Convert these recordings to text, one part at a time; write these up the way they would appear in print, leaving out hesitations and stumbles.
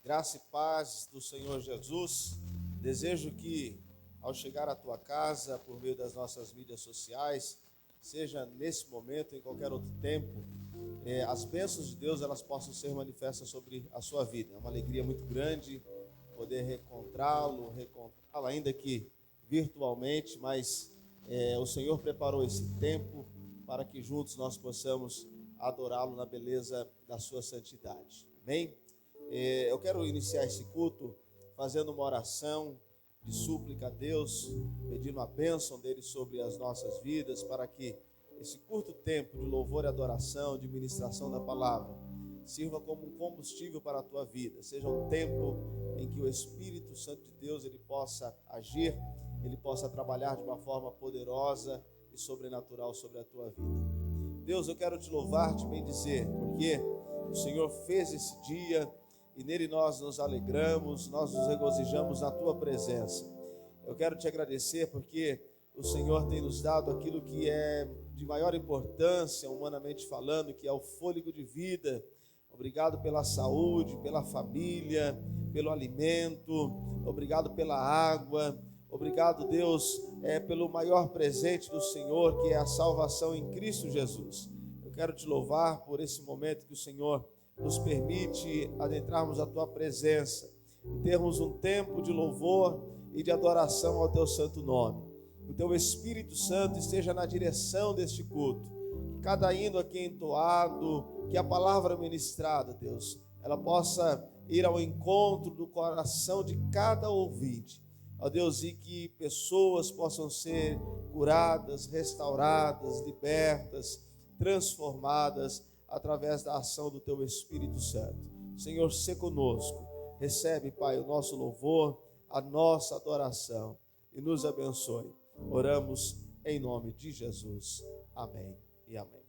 Graça e paz do Senhor Jesus. Desejo que, ao chegar à tua casa, por meio das nossas mídias sociais, seja nesse momento, em qualquer outro tempo, as bênçãos de Deus elas possam ser manifestas sobre a sua vida. É uma alegria muito grande poder reencontrá-la, ainda que virtualmente, mas o Senhor preparou esse tempo para que juntos nós possamos adorá-lo na beleza da sua santidade. Amém? Eu quero iniciar esse culto fazendo uma oração de súplica a Deus, pedindo a bênção dele sobre as nossas vidas, para que esse curto tempo de louvor e adoração, de ministração da palavra, sirva como um combustível para a tua vida. Seja um tempo em que o Espírito Santo de Deus ele possa agir, ele possa trabalhar de uma forma poderosa e sobrenatural sobre a tua vida. Deus, eu quero te louvar, te bendizer, porque o Senhor fez esse dia e nele nós nos alegramos, nós nos regozijamos na tua presença. Eu quero te agradecer porque o Senhor tem nos dado aquilo que é de maior importância, humanamente falando, que é o fôlego de vida. Obrigado pela saúde, pela família, pelo alimento, obrigado pela água, obrigado, Deus, pelo maior presente do Senhor, que é a salvação em Cristo Jesus. Eu quero te louvar por esse momento que o Senhor nos permite adentrarmos a tua presença e termos um tempo de louvor e de adoração ao teu santo nome. O teu Espírito Santo esteja na direção deste culto, que cada hino aqui entoado, que a palavra ministrada, Deus, ela possa ir ao encontro do coração de cada ouvinte, ó Deus, e que pessoas possam ser curadas, restauradas, libertas, transformadas através da ação do teu Espírito Santo. Senhor, se conosco, recebe, Pai, o nosso louvor, a nossa adoração e nos abençoe. Oramos em nome de Jesus. Amém e amém.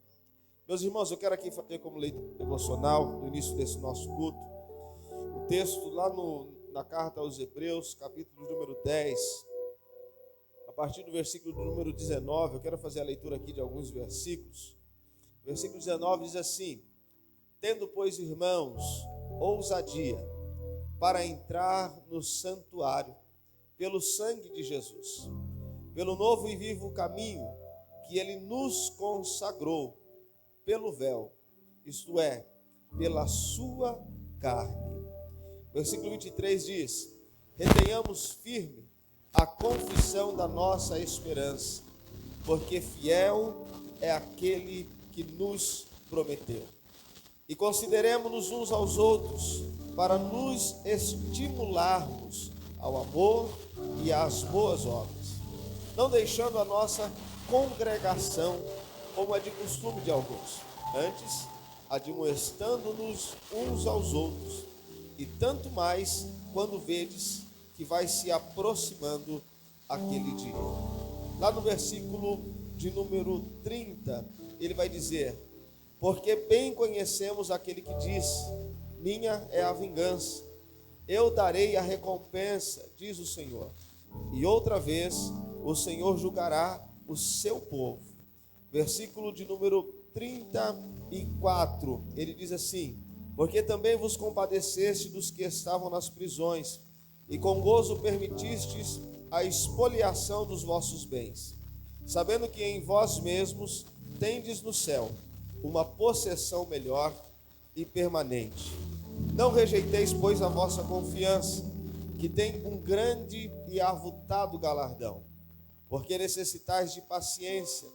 Meus irmãos, eu quero aqui fazer como leitura devocional no início desse nosso culto o texto lá na carta aos Hebreus, capítulo número 10, a partir do versículo número 19. Eu quero fazer a leitura aqui de alguns versículos. O versículo 19 diz assim: tendo, pois, irmãos, ousadia para entrar no santuário pelo sangue de Jesus, pelo novo e vivo caminho que ele nos consagrou pelo véu, isto é, pela sua carne. Versículo 23 diz: retenhamos firme a confissão da nossa esperança, porque fiel é aquele que nos prometeu. E consideremos-nos uns aos outros para nos estimularmos ao amor e às boas obras, não deixando a nossa congregação como é de costume de alguns, antes admoestando-nos uns aos outros, e tanto mais quando vedes que vai se aproximando aquele dia. Lá no versículo de número 30, ele vai dizer: porque bem conhecemos aquele que diz: minha é a vingança, eu darei a recompensa, diz o Senhor. E outra vez o Senhor julgará o seu povo. Versículo de número 34, ele diz assim: porque também vos compadeceste dos que estavam nas prisões, e com gozo permitistes a expoliação dos vossos bens, sabendo que em vós mesmos tendes no céu uma possessão melhor e permanente. Não rejeiteis, pois, a vossa confiança, que tem um grande e avultado galardão, porque necessitais de paciência,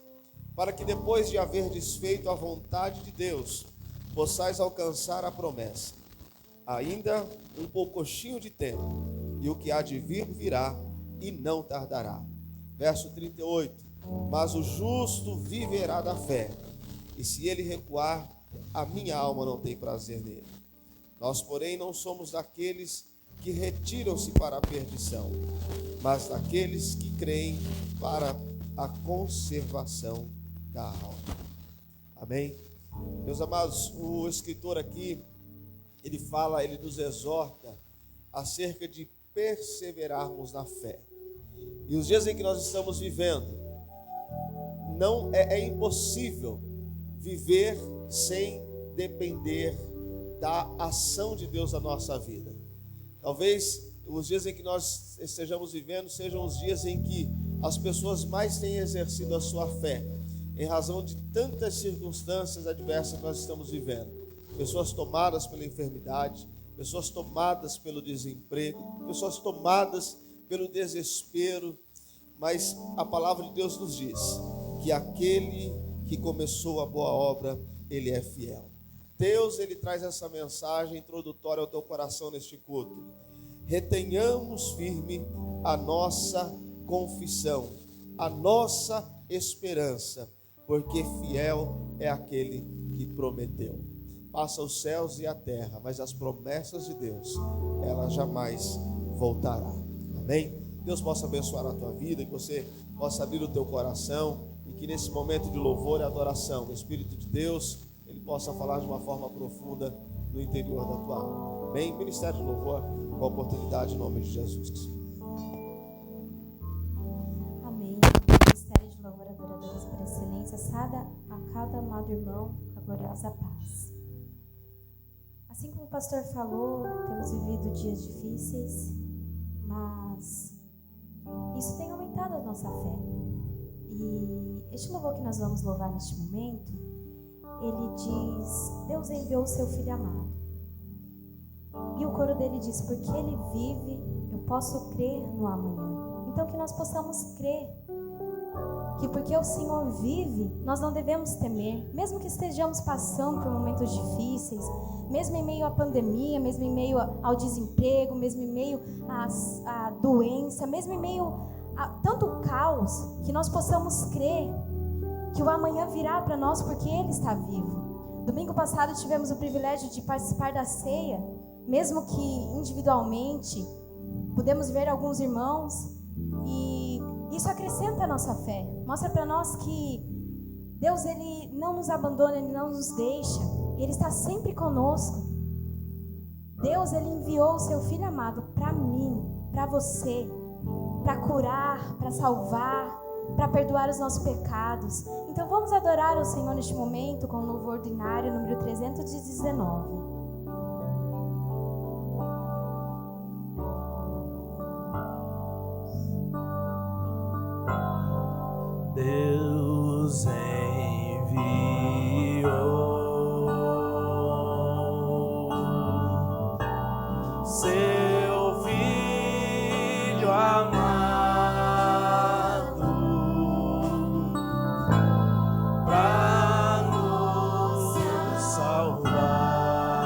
para que depois de haver desfeito a vontade de Deus, possais alcançar a promessa. Ainda um poucochinho de tempo, e o que há de vir virá, e não tardará. Verso 38, mas o justo viverá da fé, e se ele recuar, a minha alma não tem prazer nele. Nós, porém, não somos daqueles que retiram-se para a perdição, mas daqueles que creem para a conservação da alma. Amém? Meus amados, o escritor aqui, ele nos exorta acerca de perseverarmos na fé. E os dias em que nós estamos vivendo, não é impossível viver sem depender da ação de Deus na nossa vida. Talvez os dias em que nós estejamos vivendo sejam os dias em que as pessoas mais têm exercido a sua fé, em razão de tantas circunstâncias adversas que nós estamos vivendo. Pessoas tomadas pela enfermidade, pessoas tomadas pelo desemprego, pessoas tomadas pelo desespero, mas a palavra de Deus nos diz que aquele que começou a boa obra, ele é fiel. Deus, ele traz essa mensagem introdutória ao teu coração neste culto. Retenhamos firme a nossa confissão, a nossa esperança, porque fiel é aquele que prometeu. Passa os céus e a terra, mas as promessas de Deus, elas jamais voltarão. Amém? Deus possa abençoar a tua vida, que você possa abrir o teu coração e que nesse momento de louvor e adoração, o Espírito de Deus, ele possa falar de uma forma profunda no interior da tua alma. Amém? Ministério de Louvor, com a oportunidade em nome de Jesus. Amém. Ministério de Louvor, adoradores por excelência, a cada amado irmão, com a gloriosa paz. Assim como o pastor falou, temos vivido dias difíceis, mas isso tem aumentado a nossa fé. E este louvor que nós vamos louvar neste momento, ele diz: Deus enviou o seu Filho amado. E o coro dele diz: porque ele vive, eu posso crer no amanhã. Então que nós possamos crer que porque o Senhor vive, nós não devemos temer, mesmo que estejamos passando por momentos difíceis, mesmo em meio à pandemia, mesmo em meio ao desemprego, mesmo em meio à doença, mesmo em meio a tanto caos, que nós possamos crer que o amanhã virá para nós porque Ele está vivo. Domingo passado tivemos o privilégio de participar da ceia, mesmo que individualmente, pudemos ver alguns irmãos, e isso acrescenta a nossa fé, mostra para nós que Deus, Ele não nos abandona, Ele não nos deixa, Ele está sempre conosco. Deus, Ele enviou o seu Filho amado para mim, para você, para curar, para salvar, para perdoar os nossos pecados. Então vamos adorar o Senhor neste momento com o louvor ordinário número 319. Deus enviou seu Filho amado para nos salvar.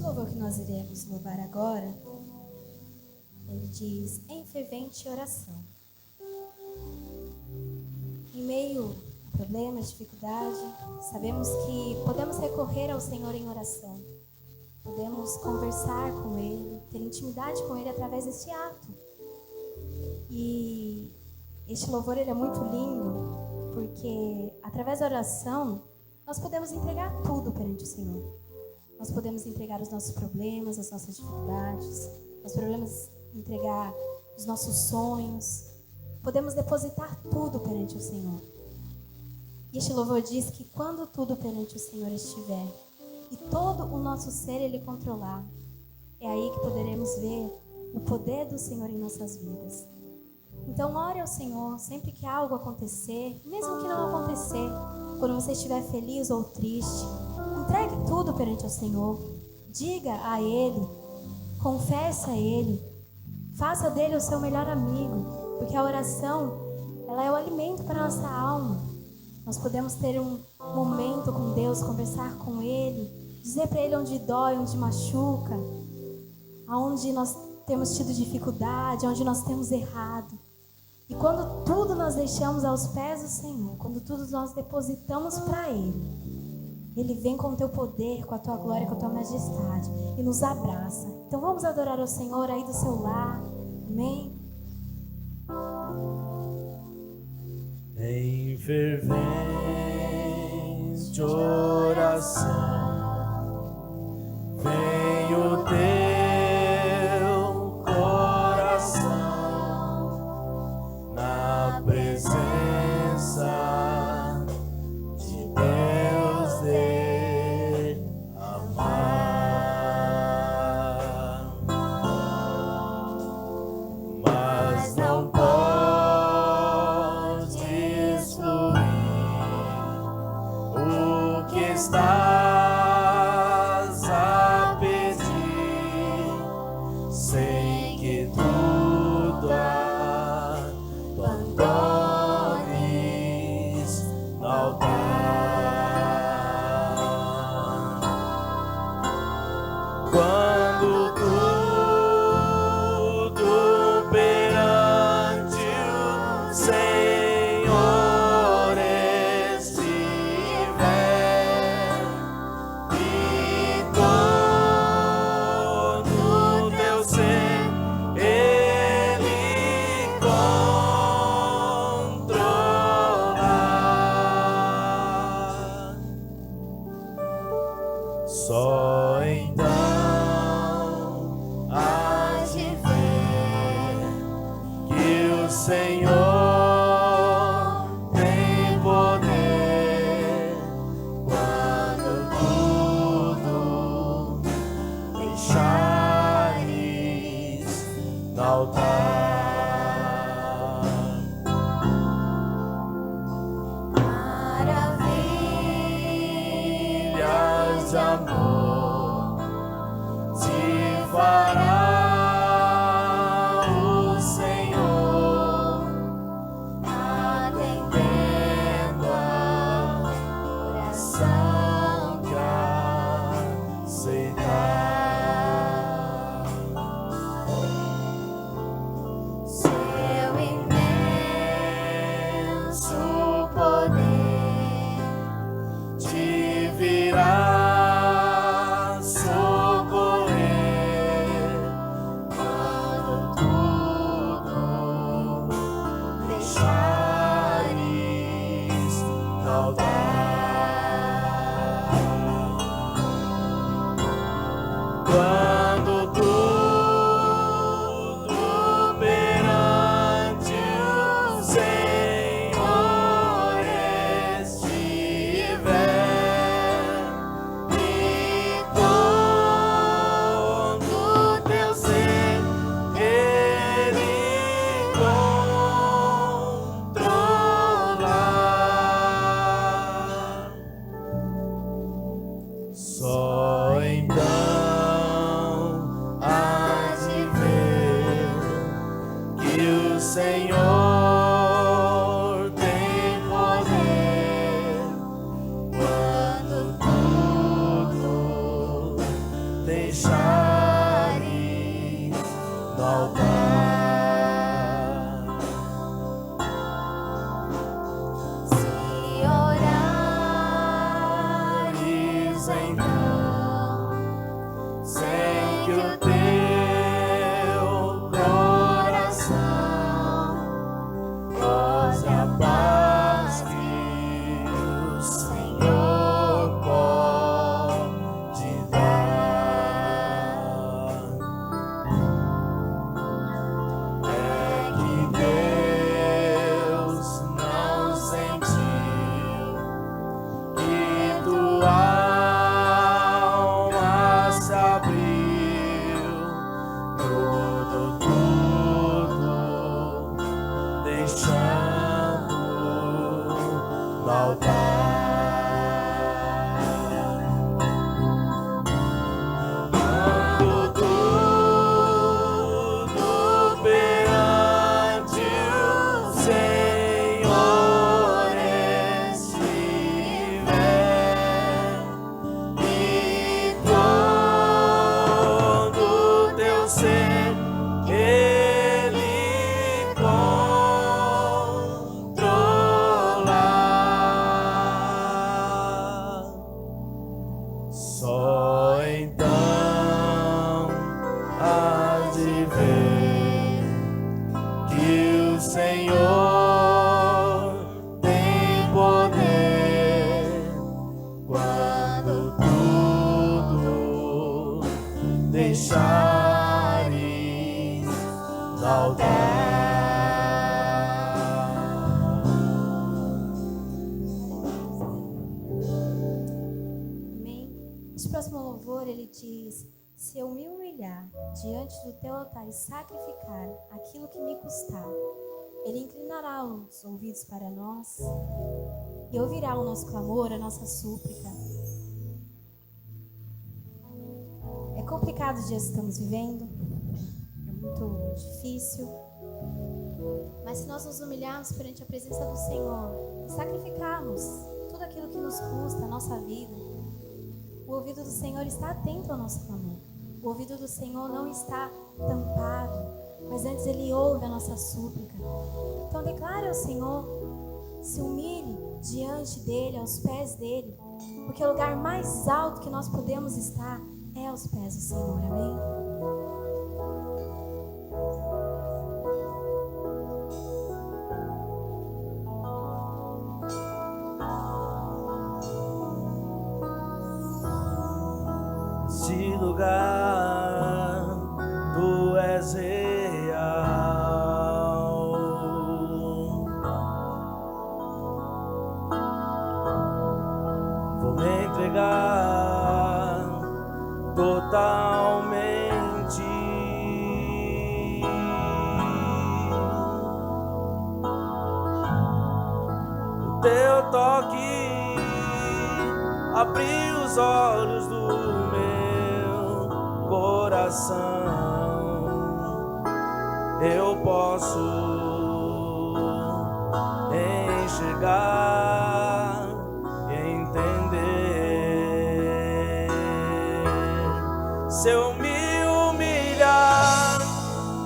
louvor que nós iremos louvar agora, ele diz, em fervente oração. Em meio a problemas, dificuldade, sabemos que podemos recorrer ao Senhor em oração. Podemos conversar com Ele, ter intimidade com Ele através deste ato. E este louvor ele é muito lindo, porque através da oração nós podemos entregar tudo perante o Senhor. Nós podemos entregar os nossos problemas, as nossas dificuldades, nós podemos entregar os nossos sonhos, podemos depositar tudo perante o Senhor. E este louvor diz que quando tudo perante o Senhor estiver e todo o nosso ser Ele controlar, é aí que poderemos ver o poder do Senhor em nossas vidas. Então ore ao Senhor sempre que algo acontecer, mesmo que não acontecer, quando você estiver feliz ou triste, entregue tudo perante o Senhor, diga a Ele, confesse a Ele, faça dele o seu melhor amigo, porque a oração, ela é o alimento para a nossa alma. Nós podemos ter um momento com Deus, conversar com Ele, dizer para Ele onde dói, onde machuca, aonde nós temos tido dificuldade, onde nós temos errado. E quando tudo nós deixamos aos pés do Senhor, quando tudo nós depositamos para Ele, Ele vem com o teu poder, com a tua glória, com a tua majestade e nos abraça. Então vamos adorar ao Senhor aí do seu lar. Amém? Em fervente oração, vem o teu coração na presença de Deus derramar, mas não pode excluir o que estás a pedir, sem que tudo abandones no altar. Quando tudo perante o Senhor estiver e todo teu ser Ele controlar, só então hás de ver que o Senhor tem poder quando tudo deixares no altar. Maravilhas de amor te fará o Senhor, atendendo a oração que aceitar. Seu imenso poder te virá socorrer quando tudo deixares no altar. Quando tudo perante o Senhor estiver e todo teu ser Ele controlar, só então hás de ver que o Senhor tem poder quando tudo deixares no altar. Se orares Então, sem que o teu coração goze a paz que o Senhor pode dar, é que Deus não sentiu que tua alma se abriu, tudo deixando no altar. Quando tudo perante o Senhor estiver, e todo teu ser Ele controlar, só então hás de ver que o Senhor tem poder quando tudo deixares no altar. Amém. Este próximo louvor, ele diz: se eu me humilhar diante do teu altar e sacrificar aquilo que me custar, ele inclinará os ouvidos para nós e ouvirá o nosso clamor, a nossa súplica. É complicado os dias que estamos vivendo, é muito difícil, mas se nós nos humilharmos perante a presença do Senhor e sacrificarmos tudo aquilo que nos custa, a nossa vida, o ouvido do Senhor está atento ao nosso clamor. O ouvido do Senhor não está tampado, mas antes Ele ouve a nossa súplica. Então declare ao Senhor, se humilhe diante dEle, aos pés dEle, porque o lugar mais alto que nós podemos estar é aos pés do Senhor, amém? Nesse lugar tu és real, vou me entregar totalmente. O teu toque abriu os olhos do meu coração. Eu posso enxergar e entender. Se eu me humilhar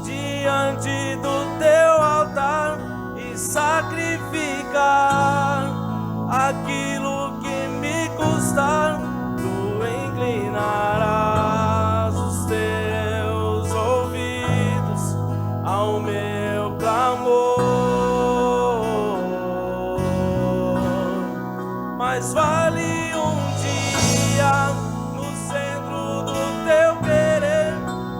diante do teu altar e sacrificar aquilo que me custar, tu inclinarás os teus ouvidos ao meu clamor. Mas vale um dia no centro do teu querer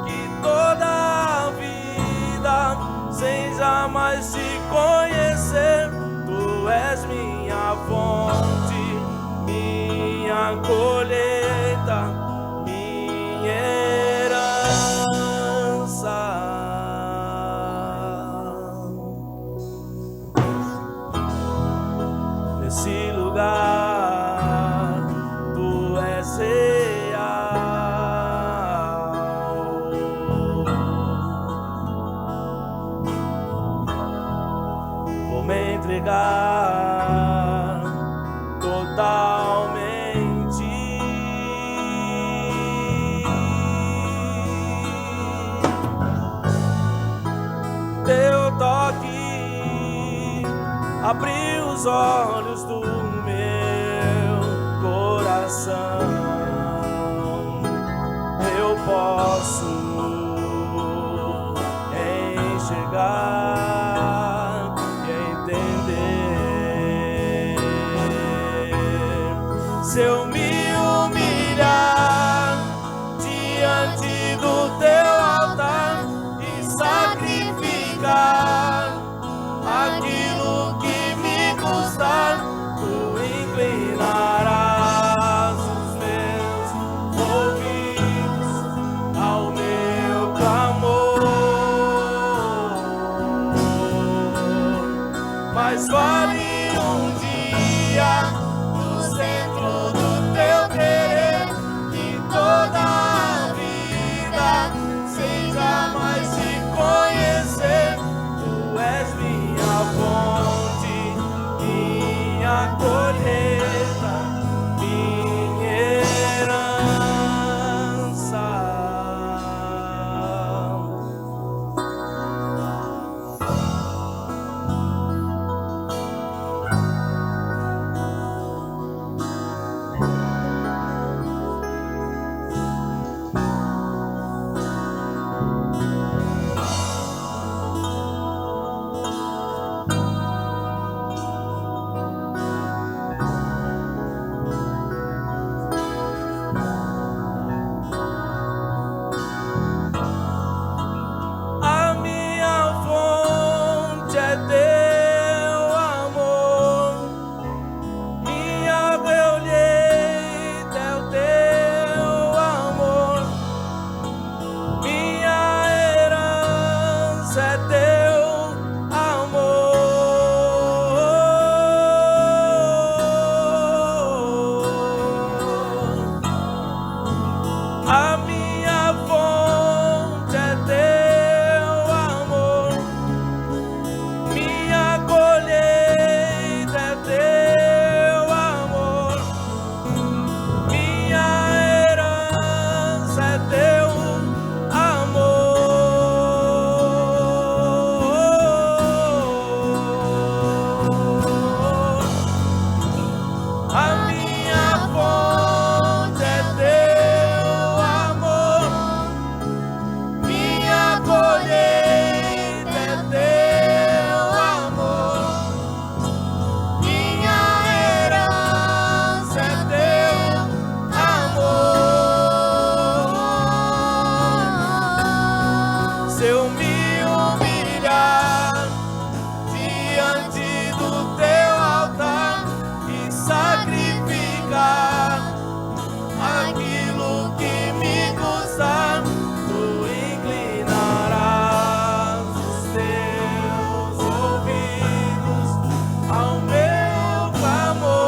que toda a vida sem jamais te conhecer. Tu és minha fonte, minha colheita, minha herança. Nesse lugar tu és real, vou me entregar totalmente. abrir os olhos do meu coração. Eu posso enxergar e entender. Se eu me humilhar diante do teu altar e sacrificar aquilo que me custar, tu inclinarás os meus ouvidos ao meu clamor. Mas vale um dia no centro do teu querer que toda a vida seja mais te conhecer. Tu és minha fonte, minha colheita, minha herança. A minha fonte é teu amor, minha colheita é o teu amor, minha herança é teu amor. A minha fonte é teu amor, minha colheita é teu amor, minha herança é teu amor. A minha fonte é teu amor, minha colheita é teu amor, minha herança é teu amor. Se eu me humilhar diante do teu altar e sacrificar aquilo que me custar, tu inclinarás os teus ouvidos ao meu clamor.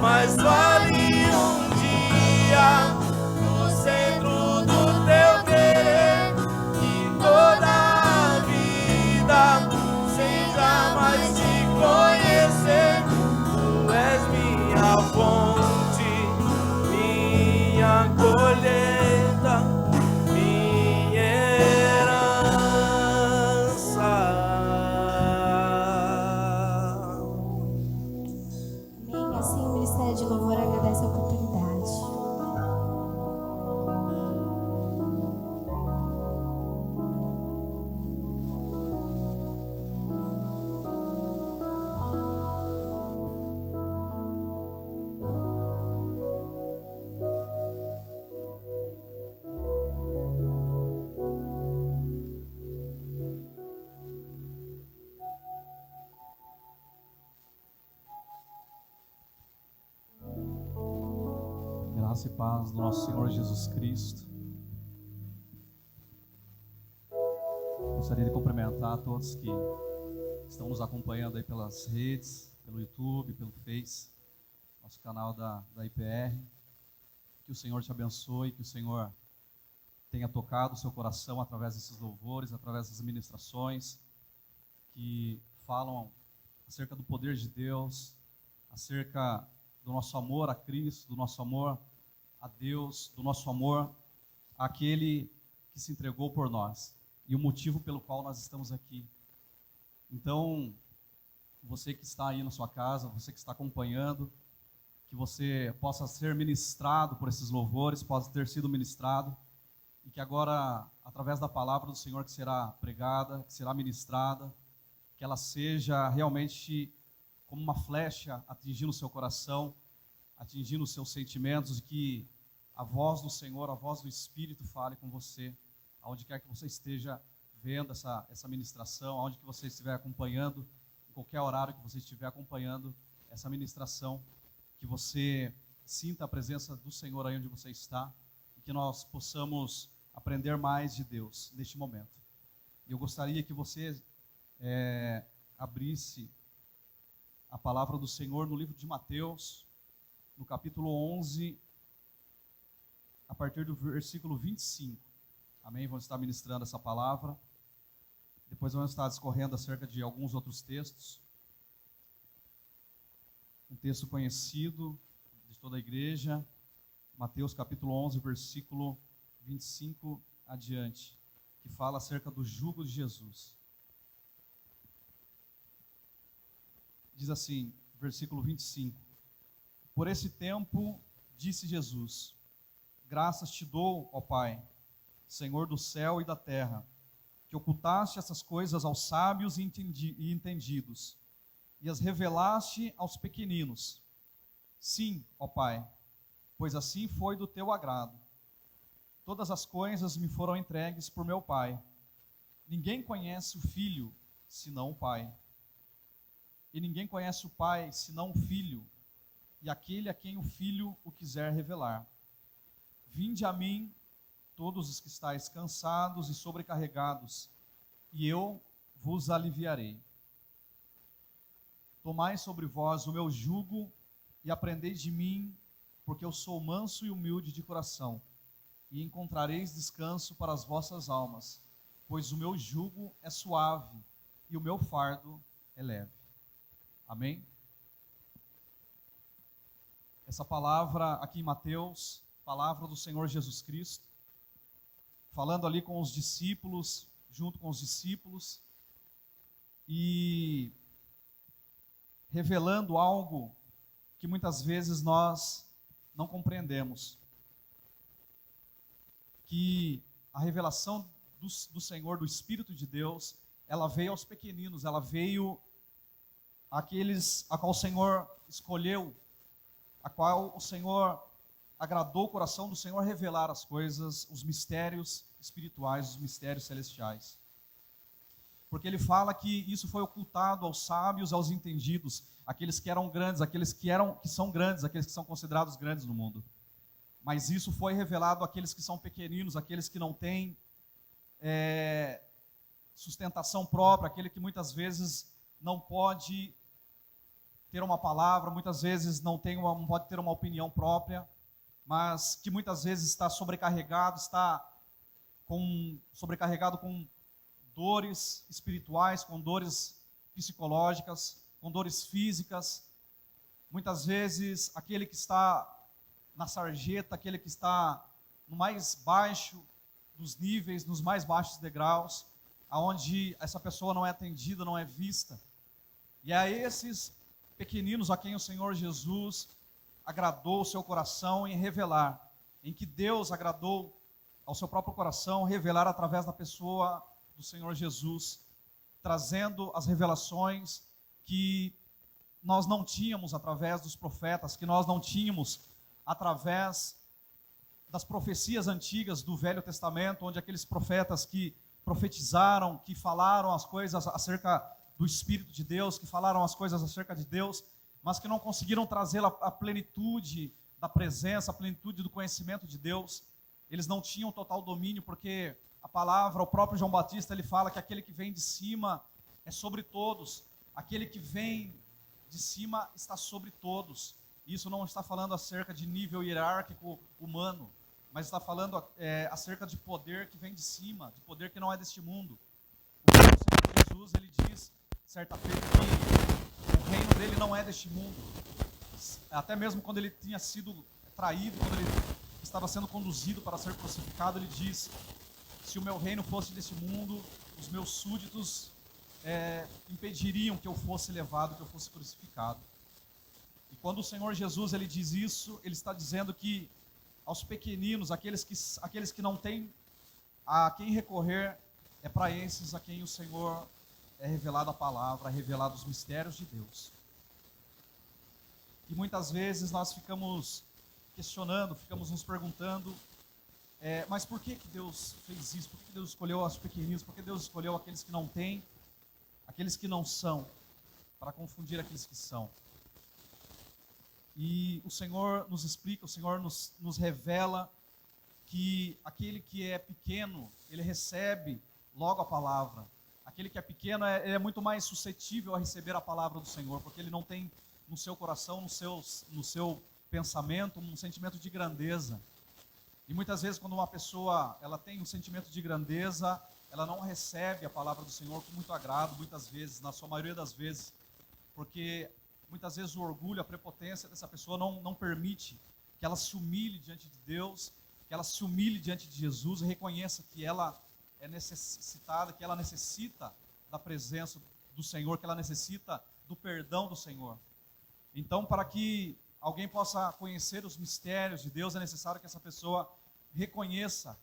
Mas vale um dia no centro do teu querer que toda a vida seja mais te conhecer. Tu és minha fonte, minha colheita, minha herança. Amém. Assim o Ministério de Louvor agradece a oportunidade. Graça e paz do nosso Senhor Jesus Cristo. Gostaria de cumprimentar todos que estão nos acompanhando aí pelas redes, pelo YouTube, pelo Face, nosso canal da IPR. Que o Senhor te abençoe, que o Senhor tenha tocado o seu coração através desses louvores, através das ministrações que falam acerca do poder de Deus, acerca do nosso amor a Cristo, do nosso amor a Deus, do nosso amor àquele que se entregou por nós. e o motivo pelo qual nós estamos aqui. Então, você que está aí na sua casa, você que está acompanhando, que você possa ser ministrado por esses louvores, possa ter sido ministrado, e que agora, através da palavra do Senhor que será pregada, que será ministrada, que ela seja realmente como uma flecha atingindo o seu coração, atingindo os seus sentimentos, e que a voz do Senhor, a voz do Espírito fale com você, aonde quer que você esteja vendo essa ministração, aonde que você estiver acompanhando, em qualquer horário que você estiver acompanhando essa ministração, que você sinta a presença do Senhor aí onde você está, e que nós possamos aprender mais de Deus neste momento. Eu gostaria que você abrisse a palavra do Senhor no livro de Mateus, no capítulo 11, a partir do versículo 25. Amém? Vamos estar ministrando essa palavra. Depois vamos estar discorrendo acerca de alguns outros textos. Um texto conhecido de toda a igreja, Mateus capítulo 11, versículo 25 adiante, que fala acerca do jugo de Jesus. Diz assim, versículo 25: Por esse tempo, disse Jesus, graças te dou, ó Pai, Senhor do céu e da terra, que ocultaste essas coisas aos sábios e entendidos, e as revelaste aos pequeninos. Sim, ó Pai, pois assim foi do teu agrado. Todas as coisas me foram entregues por meu Pai. Ninguém conhece o Filho, senão o Pai. E ninguém conhece o Pai, senão o Filho, e aquele a quem o Filho o quiser revelar. Vinde a mim, todos os que estáis cansados e sobrecarregados, e eu vos aliviarei. Tomai sobre vós o meu jugo e aprendei de mim, porque eu sou manso e humilde de coração, e encontrareis descanso para as vossas almas, pois o meu jugo é suave e o meu fardo é leve. Amém? Essa palavra aqui em Mateus, palavra do Senhor Jesus Cristo, falando ali com os discípulos, junto com os discípulos, e revelando algo que muitas vezes nós não compreendemos. Que a revelação do Senhor, do Espírito de Deus, ela veio aos pequeninos, ela veio àqueles a qual o Senhor escolheu, a qual o Senhor agradou o coração do Senhor revelar as coisas, os mistérios espirituais, os mistérios celestiais. Porque ele fala que isso foi ocultado aos sábios, aos entendidos, aqueles que eram grandes, aqueles que são grandes, aqueles que são considerados grandes no mundo. Mas isso foi revelado àqueles que são pequeninos, àqueles que não têm sustentação própria, aquele que muitas vezes não pode ter uma palavra, muitas vezes não pode ter uma opinião própria, mas que muitas vezes está sobrecarregado, sobrecarregado com dores espirituais, com dores psicológicas, com dores físicas. Muitas vezes aquele que está na sarjeta, aquele que está no mais baixo dos níveis, nos mais baixos degraus, aonde essa pessoa não é atendida, não é vista. E a esses pequeninos a quem o Senhor Jesus agradou o seu coração em revelar, em que Deus agradou ao seu próprio coração revelar através da pessoa do Senhor Jesus, trazendo as revelações que nós não tínhamos através dos profetas, que nós não tínhamos através das profecias antigas do Velho Testamento, onde aqueles profetas que profetizaram, que falaram as coisas acerca do Espírito de Deus, que falaram as coisas acerca de Deus, mas que não conseguiram trazer a plenitude da presença, a plenitude do conhecimento de Deus. Eles não tinham total domínio, porque a palavra, o próprio João Batista, ele fala que aquele que vem de cima é sobre todos, aquele que vem de cima está sobre todos. Isso não está falando acerca de nível hierárquico humano, mas está falando acerca de poder que vem de cima, de poder que não é deste mundo. O próprio Senhor Jesus, ele diz, certa feita, que o reino dele não é deste mundo. Até mesmo quando ele tinha sido traído, quando ele estava sendo conduzido para ser crucificado, ele diz se o meu reino fosse desse mundo, os meus súditos impediriam que eu fosse levado, que eu fosse crucificado. E quando o Senhor Jesus ele diz isso, ele está dizendo que aos pequeninos, aqueles que não têm a quem recorrer, é para esses a quem o Senhor é revelado a palavra, é revelado os mistérios de Deus. E muitas vezes nós ficamos questionando, ficamos nos perguntando, mas por que Deus fez isso? Por que Deus escolheu os pequeninos? Por que Deus escolheu aqueles que não têm, aqueles que não são, para confundir aqueles que são? E o Senhor nos explica, o Senhor nos revela que aquele que é pequeno, ele recebe logo a palavra. Aquele que é pequeno ele é muito mais suscetível a receber a palavra do Senhor, porque ele não tem no seu coração, no seu pensamento, um sentimento de grandeza. E muitas vezes quando uma pessoa ela tem um sentimento de grandeza, ela não recebe a palavra do Senhor com muito agrado, muitas vezes, na sua maioria das vezes, porque muitas vezes o orgulho, a prepotência dessa pessoa não permite que ela se humilhe diante de Deus, que ela se humilhe diante de Jesus e reconheça que ela é necessitada, que ela necessita da presença do Senhor, que ela necessita do perdão do Senhor. Então, para que alguém possa conhecer os mistérios de Deus, é necessário que essa pessoa reconheça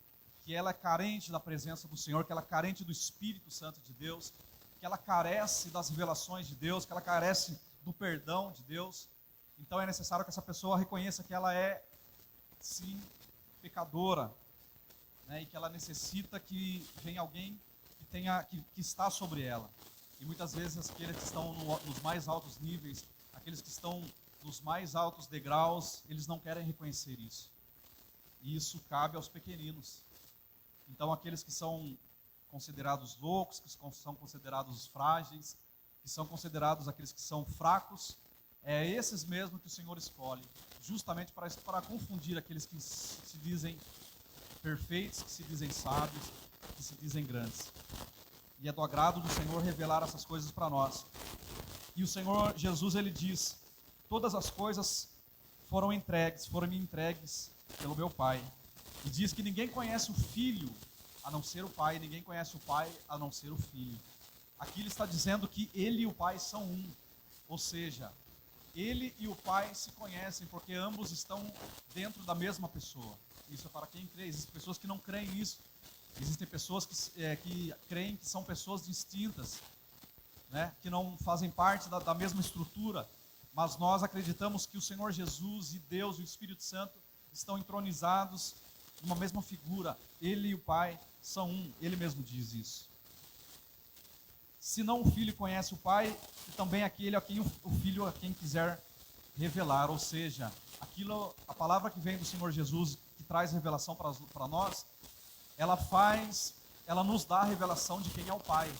que ela é carente da presença do Senhor, que ela é carente do Espírito Santo de Deus, que ela carece das revelações de Deus, que ela carece do perdão de Deus. Então é necessário que essa pessoa reconheça que ela é, sim, pecadora, né, e que ela necessita que venha alguém que está sobre ela. E muitas vezes aqueles que estão nos mais altos níveis, aqueles que estão nos mais altos degraus, eles não querem reconhecer isso. E isso cabe aos pequeninos. Então aqueles que são considerados loucos, que são considerados frágeis, que são considerados aqueles que são fracos, é esses mesmo que o Senhor escolhe, justamente para confundir aqueles que se dizem perfeitos, que se dizem sábios, que se dizem grandes. E é do agrado do Senhor revelar essas coisas para nós. E o Senhor Jesus, ele diz, todas as coisas foram me entregues pelo meu Pai. E diz que ninguém conhece o Filho a não ser o Pai, ninguém conhece o Pai a não ser o Filho. Aqui ele está dizendo que ele e o Pai são um, ou seja, ele e o Pai se conhecem, porque ambos estão dentro da mesma pessoa. Isso é para quem crê. Existem pessoas que não creem nisso. Existem pessoas que creem que são pessoas distintas, né? Que não fazem parte da mesma estrutura. Mas nós acreditamos que o Senhor Jesus e Deus e o Espírito Santo estão entronizados numa mesma figura. Ele e o Pai são um. Ele mesmo diz isso. Se não o Filho conhece o Pai, e também aquele a quem o Filho a quem quiser revelar. Ou seja, a palavra que vem do Senhor Jesus, que traz revelação para nós, ela nos dá a revelação de quem é o Pai.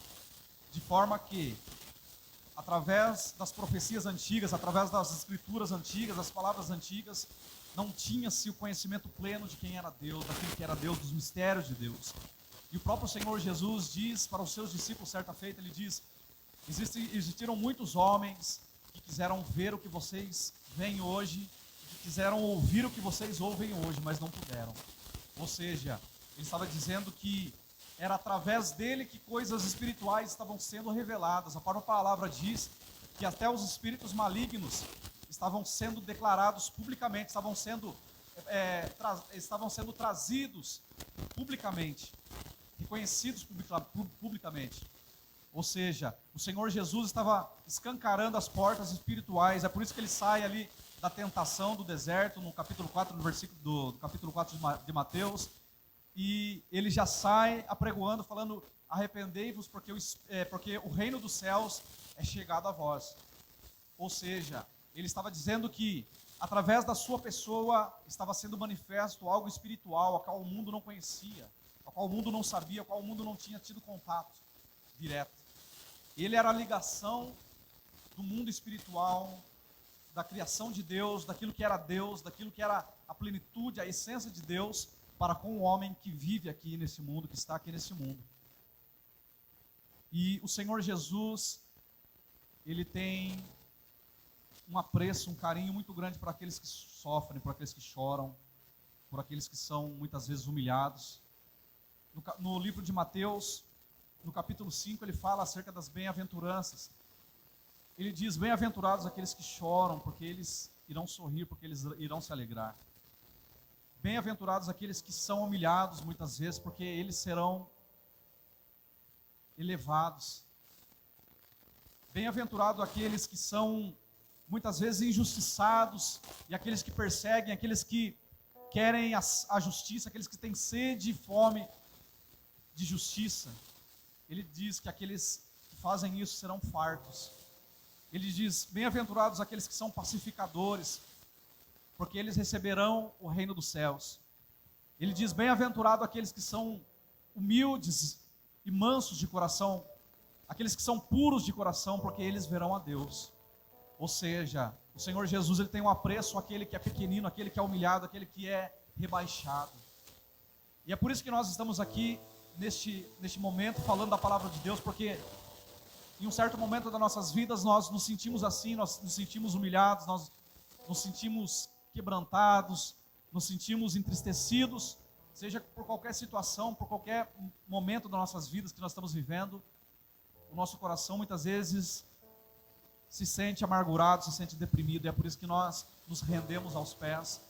De forma que, através das profecias antigas, através das escrituras antigas, das palavras antigas, não tinha-se o conhecimento pleno de quem era Deus, daquilo que era Deus, dos mistérios de Deus. E o próprio Senhor Jesus diz para os seus discípulos, certa feita, ele diz, existiram muitos homens que quiseram ver o que vocês veem hoje, que quiseram ouvir o que vocês ouvem hoje, mas não puderam. Ou seja, ele estava dizendo que era através dele que coisas espirituais estavam sendo reveladas. A própria palavra diz que até os espíritos malignos estavam sendo declarados publicamente, estavam sendo trazidos publicamente, reconhecidos publicamente. Ou seja, o Senhor Jesus estava escancarando as portas espirituais. É por isso que ele sai ali da tentação do deserto, no capítulo 4, no versículo do capítulo 4 de Mateus, e ele já sai apregoando, falando, arrependei-vos, porque o reino dos céus é chegado a vós. Ou seja, ele estava dizendo que, através da sua pessoa, estava sendo manifesto algo espiritual, a qual o mundo não conhecia, a qual o mundo não sabia, a qual o mundo não tinha tido contato direto. Ele era a ligação do mundo espiritual, da criação de Deus, daquilo que era Deus, daquilo que era a plenitude, a essência de Deus, para com o homem que vive aqui nesse mundo, que está aqui nesse mundo. E o Senhor Jesus, ele tem um apreço, um carinho muito grande por aqueles que sofrem, por aqueles que choram, por aqueles que são muitas vezes humilhados. No livro de Mateus, no capítulo 5, ele fala acerca das bem-aventuranças. Ele diz: bem-aventurados aqueles que choram, porque eles irão sorrir, porque eles irão se alegrar. Bem-aventurados aqueles que são humilhados muitas vezes, porque eles serão elevados. Bem-aventurados aqueles que são muitas vezes injustiçados, e aqueles que perseguem, aqueles que querem a justiça, aqueles que têm sede e fome de justiça. Ele diz que aqueles que fazem isso serão fartos. Ele diz: bem-aventurados aqueles que são pacificadores, porque eles receberão o reino dos céus. Ele diz: bem-aventurado aqueles que são humildes e mansos de coração, aqueles que são puros de coração, porque eles verão a Deus. Ou seja, o Senhor Jesus, ele tem um apreço àquele que é pequenino, àquele que é humilhado, àquele que é rebaixado. E é por isso que nós estamos aqui neste momento falando da palavra de Deus, porque em um certo momento das nossas vidas nós nos sentimos assim, nós nos sentimos humilhados, nós nos sentimos quebrantados, nos sentimos entristecidos, seja por qualquer situação, por qualquer momento das nossas vidas que nós estamos vivendo. O nosso coração muitas vezes se sente amargurado, se sente deprimido, e é por isso que nós nos rendemos aos pés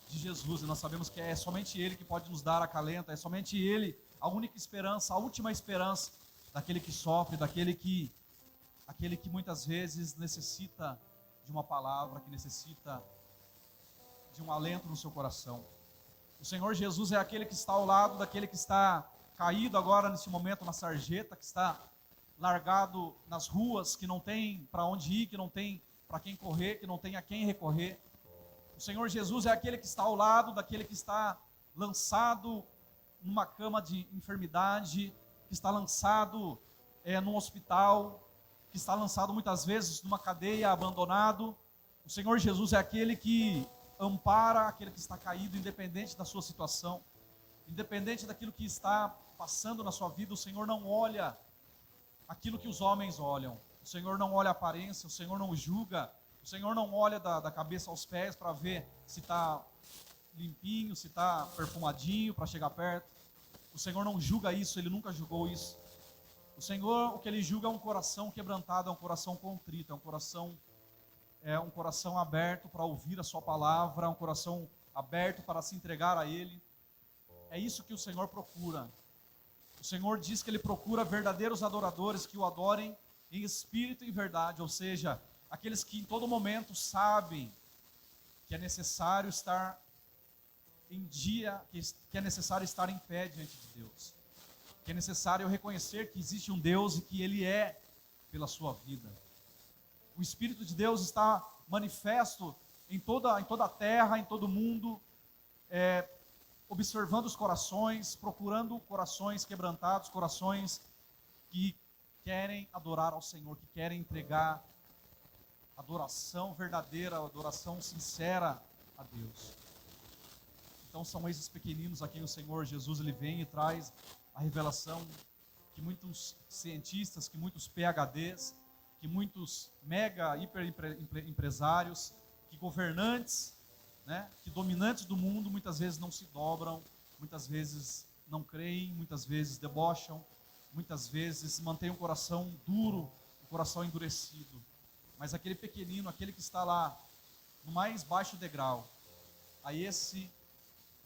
de Jesus, e nós sabemos que é somente Ele que pode nos dar acalento, é somente Ele a única esperança, a última esperança daquele que sofre, daquele que muitas vezes necessita de uma palavra, que necessita de um alento no seu coração. O Senhor Jesus é aquele que está ao lado daquele que está caído agora nesse momento na sarjeta, que está largado nas ruas, que não tem para onde ir, que não tem para quem correr, que não tem a quem recorrer. O Senhor Jesus é aquele que está ao lado daquele que está lançado numa cama de enfermidade, que está lançado num hospital, que está lançado muitas vezes numa cadeia, abandonado. O Senhor Jesus é aquele que ampara aquele que está caído, independente da sua situação, independente daquilo que está passando na sua vida. O Senhor não olha aquilo que os homens olham. O Senhor não olha a aparência, o Senhor não julga, o Senhor não olha da cabeça aos pés para ver se está limpinho, se está perfumadinho para chegar perto. O Senhor não julga isso, Ele nunca julgou isso. O Senhor, o que Ele julga é um coração quebrantado, é um coração contrito, é um coração aberto para ouvir a sua palavra, é um coração aberto para se entregar a Ele. É isso que o Senhor procura. O Senhor diz que Ele procura verdadeiros adoradores que o adorem em espírito e em verdade, ou seja, aqueles que em todo momento sabem que é necessário estar em dia, que é necessário estar em pé diante de Deus, que é necessário reconhecer que existe um Deus e que Ele é pela sua vida. O Espírito de Deus está manifesto em toda a terra, em todo o mundo, observando os corações, procurando corações quebrantados, corações que querem adorar ao Senhor, que querem entregar adoração verdadeira, adoração sincera a Deus. Então são esses pequeninos a quem o Senhor Jesus ele vem e traz a revelação que muitos cientistas, que muitos PhDs, que muitos mega empresários, que governantes, que dominantes do mundo muitas vezes não se dobram, muitas vezes não creem, muitas vezes debocham, muitas vezes mantêm o coração duro, o coração endurecido. Mas aquele pequenino, aquele que está lá no mais baixo degrau, a esse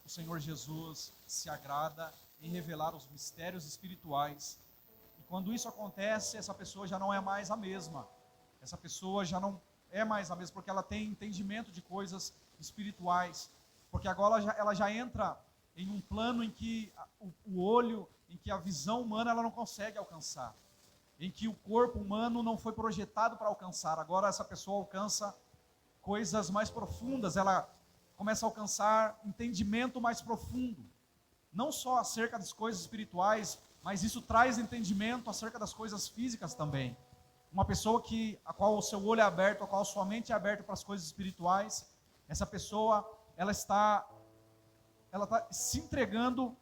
o Senhor Jesus se agrada em revelar os mistérios espirituais. E quando isso acontece, essa pessoa já não é mais a mesma. Essa pessoa já não é mais a mesma, porque ela tem entendimento de coisas espirituais. Porque agora ela já entra em um plano em que o olho, em que a visão humana ela não consegue alcançar. Em que o corpo humano não foi projetado para alcançar. Agora essa pessoa alcança coisas mais profundas, ela começa a alcançar entendimento mais profundo. Não só acerca das coisas espirituais, mas isso traz entendimento acerca das coisas físicas também. Uma pessoa a qual o seu olho é aberto, a qual a sua mente é aberta para as coisas espirituais, essa pessoa, ela está se entregando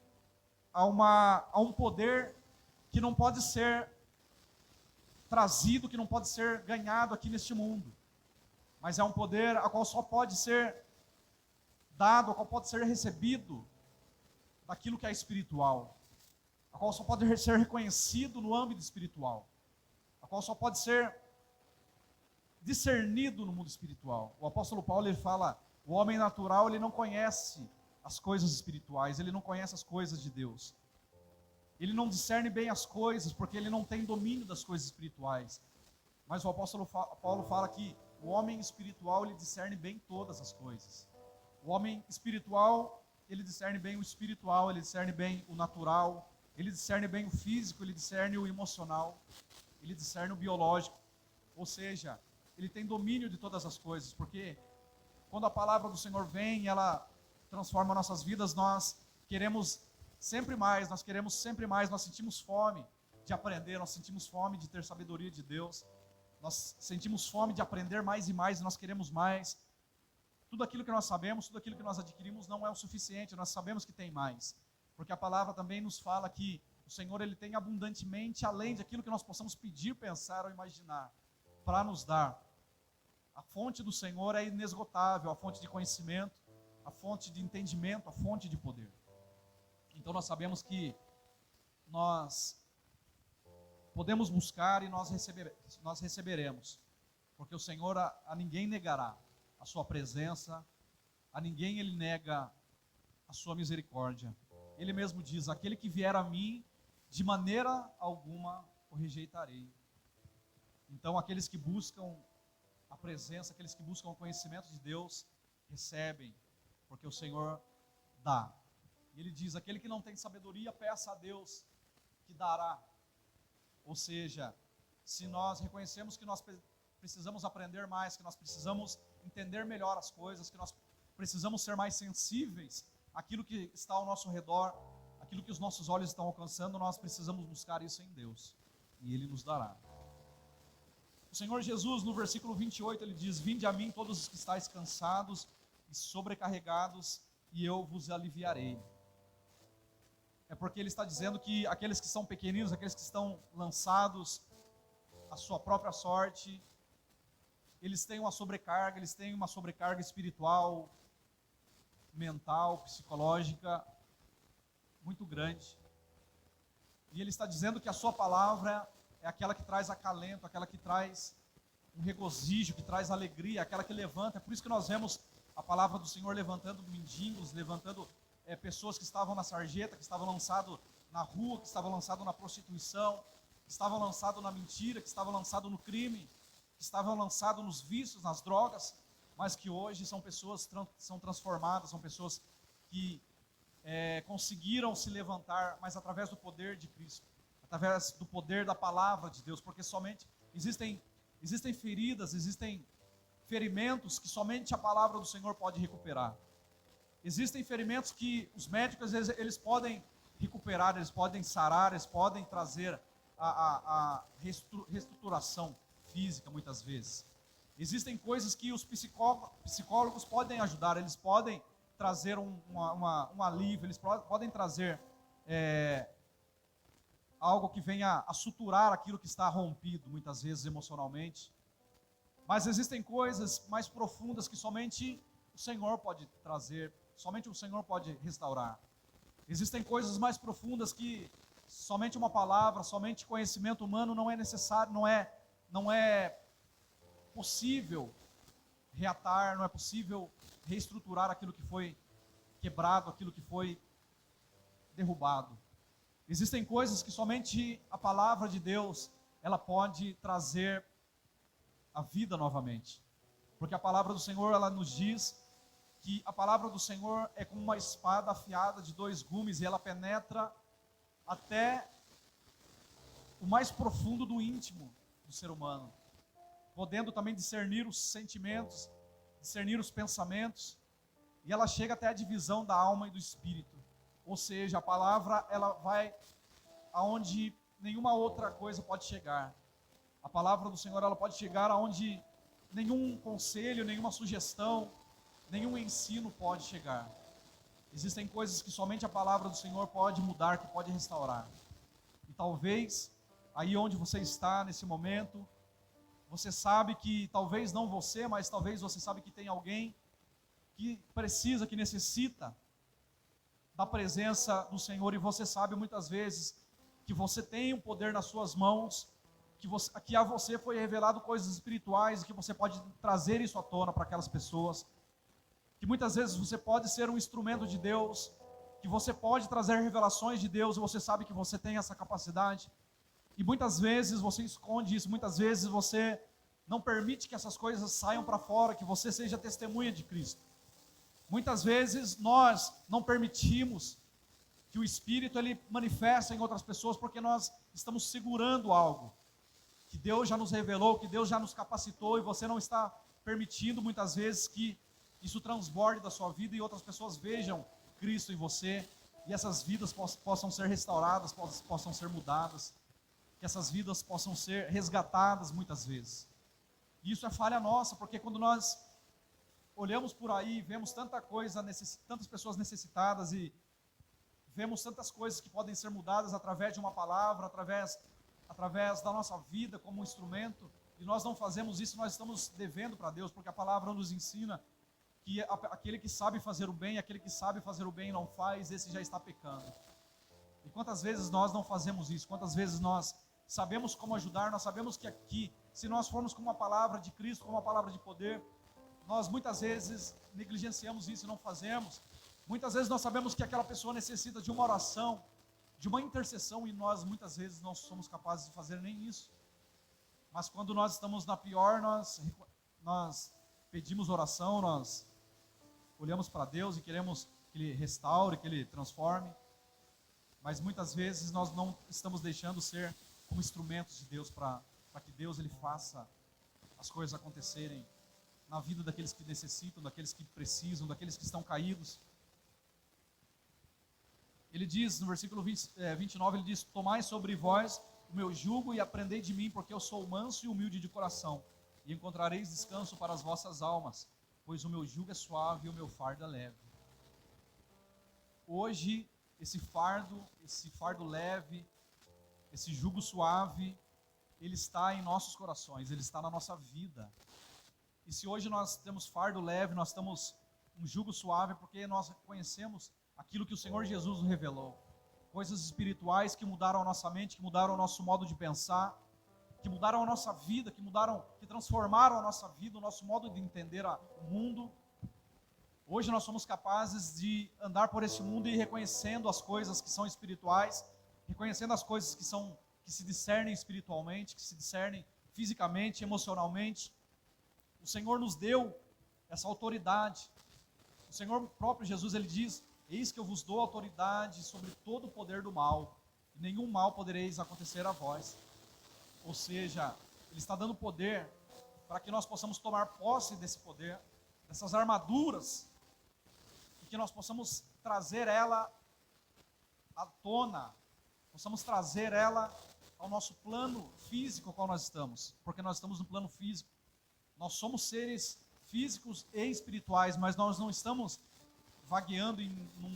a um poder que não pode ser trazido, que não pode ser ganhado aqui neste mundo. Mas é um poder a qual só pode ser dado, a qual pode ser recebido daquilo que é espiritual. a qual só pode ser reconhecido no âmbito espiritual, a qual só pode ser discernido no mundo espiritual. O apóstolo Paulo, ele fala, o homem natural, ele não conhece as coisas espirituais, ele não conhece as coisas de Deus. Ele não discerne bem as coisas, porque ele não tem domínio das coisas espirituais. Mas o apóstolo Paulo fala que o homem espiritual, ele discerne bem todas as coisas. O homem espiritual, ele discerne bem o espiritual, ele discerne bem o natural, ele discerne bem o físico, ele discerne o emocional, ele discerne o biológico. Ou seja, ele tem domínio de todas as coisas, porque quando a palavra do Senhor vem e ela transforma nossas vidas, nós queremos sempre mais, nós sentimos fome de aprender, nós sentimos fome de ter sabedoria de Deus, nós sentimos fome de aprender mais e mais, nós queremos mais. Tudo aquilo que nós sabemos, tudo aquilo que nós adquirimos não é o suficiente, nós sabemos que tem mais, porque a palavra também nos fala que o Senhor, ele tem abundantemente, além daquilo que nós possamos pedir, pensar ou imaginar, para nos dar. A fonte do Senhor é inesgotável, a fonte de conhecimento, a fonte de entendimento, a fonte de poder. Então nós sabemos que nós podemos buscar e nós receberemos, porque o Senhor a ninguém negará a sua presença, a ninguém ele nega a sua misericórdia. Ele mesmo diz, aquele que vier a mim, de maneira alguma o rejeitarei. Então aqueles que buscam a presença, aqueles que buscam o conhecimento de Deus, recebem, porque o Senhor dá. E ele diz, aquele que não tem sabedoria, peça a Deus, que dará. Ou seja, se nós reconhecemos que nós precisamos aprender mais, que nós precisamos entender melhor as coisas, que nós precisamos ser mais sensíveis àquilo que está ao nosso redor, aquilo que os nossos olhos estão alcançando, nós precisamos buscar isso em Deus, e Ele nos dará. O Senhor Jesus, no versículo 28, ele diz, vinde a mim todos os que estáis cansados e sobrecarregados, e eu vos aliviarei. É porque ele está dizendo que aqueles que são pequeninos, aqueles que estão lançados à sua própria sorte, eles têm uma sobrecarga espiritual, mental, psicológica, muito grande. E ele está dizendo que a sua palavra é aquela que traz acalento, aquela que traz um regozijo, que traz alegria, aquela que levanta. É por isso que nós vemos a palavra do Senhor levantando mendigos, levantando pessoas que estavam na sarjeta, que estavam lançados na rua, que estavam lançados na prostituição, que estavam lançados na mentira, que estavam lançados no crime, que estavam lançados nos vícios, nas drogas, mas que hoje são pessoas são transformadas, são pessoas que conseguiram se levantar, mas através do poder de Cristo, através do poder da palavra de Deus, porque somente existem feridas, existem ferimentos que somente a palavra do Senhor pode recuperar. Existem ferimentos que os médicos, eles podem recuperar, eles podem sarar, eles podem trazer a reestruturação física, muitas vezes. Existem coisas que os psicólogos podem ajudar, eles podem trazer um alívio, eles podem trazer algo que venha a suturar aquilo que está rompido, muitas vezes emocionalmente. Mas existem coisas mais profundas que somente o Senhor pode trazer, somente o Senhor pode restaurar. Existem coisas mais profundas que somente uma palavra, somente conhecimento humano não é necessário, não é possível reatar, não é possível reestruturar aquilo que foi quebrado, aquilo que foi derrubado. Existem coisas que somente a palavra de Deus, ela pode trazer a vida novamente. Porque a palavra do Senhor, ela nos diz que a palavra do Senhor é como uma espada afiada de 2 gumes, e ela penetra até o mais profundo do íntimo do ser humano, podendo também discernir os sentimentos, discernir os pensamentos, e ela chega até a divisão da alma e do espírito. Ou seja, a palavra, ela vai aonde nenhuma outra coisa pode chegar. A palavra do Senhor, ela pode chegar aonde nenhum conselho, nenhuma sugestão, nenhum ensino pode chegar. Existem coisas que somente a palavra do Senhor pode mudar, que pode restaurar. E talvez, aí onde você está nesse momento, você sabe que talvez não você, mas talvez você sabe que tem alguém que precisa, que necessita da presença do Senhor, e você sabe muitas vezes que você tem um poder nas suas mãos, que a você foi revelado coisas espirituais, e que você pode trazer isso à tona para aquelas pessoas, que muitas vezes você pode ser um instrumento de Deus, que você pode trazer revelações de Deus, e você sabe que você tem essa capacidade, e muitas vezes você esconde isso, muitas vezes você não permite que essas coisas saiam para fora, que você seja testemunha de Cristo. Muitas vezes nós não permitimos que o Espírito ele manifeste em outras pessoas, porque nós estamos segurando algo que Deus já nos revelou, que Deus já nos capacitou, e você não está permitindo muitas vezes que isso transborde da sua vida e outras pessoas vejam Cristo em você, e essas vidas possam ser restauradas, possam ser mudadas, que essas vidas possam ser resgatadas muitas vezes. E isso é falha nossa, porque quando nós olhamos por aí, vemos tanta coisa, tantas pessoas necessitadas, e vemos tantas coisas que podem ser mudadas através de uma palavra, através da nossa vida como um instrumento, e nós não fazemos isso, nós estamos devendo para Deus, porque a palavra nos ensina que aquele que sabe fazer o bem, aquele que sabe fazer o bem e não faz, esse já está pecando. E quantas vezes nós não fazemos isso? Quantas vezes nós sabemos como ajudar? Nós sabemos que aqui, se nós formos com uma palavra de Cristo, com uma palavra de poder, nós muitas vezes negligenciamos isso e não fazemos. Muitas vezes nós sabemos que aquela pessoa necessita de uma oração, de uma intercessão, e nós muitas vezes não somos capazes de fazer nem isso. Mas quando nós estamos na pior, nós pedimos oração, nós olhamos para Deus e queremos que Ele restaure, que Ele transforme. Mas muitas vezes nós não estamos deixando ser como instrumentos de Deus para que Deus ele faça as coisas acontecerem na vida daqueles que necessitam, daqueles que precisam, daqueles que estão caídos. Ele diz no versículo 29, ele diz: tomai sobre vós o meu jugo e aprendei de mim, porque eu sou manso e humilde de coração, e encontrareis descanso para as vossas almas, pois o meu jugo é suave e o meu fardo é leve. Hoje, esse fardo leve, esse jugo suave, ele está em nossos corações, ele está na nossa vida. E se hoje nós temos fardo leve, nós temos um jugo suave, porque nós conhecemos aquilo que o Senhor Jesus nos revelou. Coisas espirituais que mudaram a nossa mente, que mudaram o nosso modo de pensar, que mudaram a nossa vida, que transformaram a nossa vida, o nosso modo de entender o mundo. Hoje nós somos capazes de andar por esse mundo e reconhecendo as coisas que são espirituais, reconhecendo as coisas que se discernem espiritualmente, que se discernem fisicamente, emocionalmente. O Senhor nos deu essa autoridade. O Senhor próprio Jesus, ele diz: eis que eu vos dou autoridade sobre todo o poder do mal, e nenhum mal podereis acontecer a vós. Ou seja, ele está dando poder para que nós possamos tomar posse desse poder, dessas armaduras, e que nós possamos trazer ela à tona, possamos trazer ela ao nosso plano físico, ao qual nós estamos, porque nós estamos no plano físico. Nós somos seres físicos e espirituais, mas nós não estamos vagueando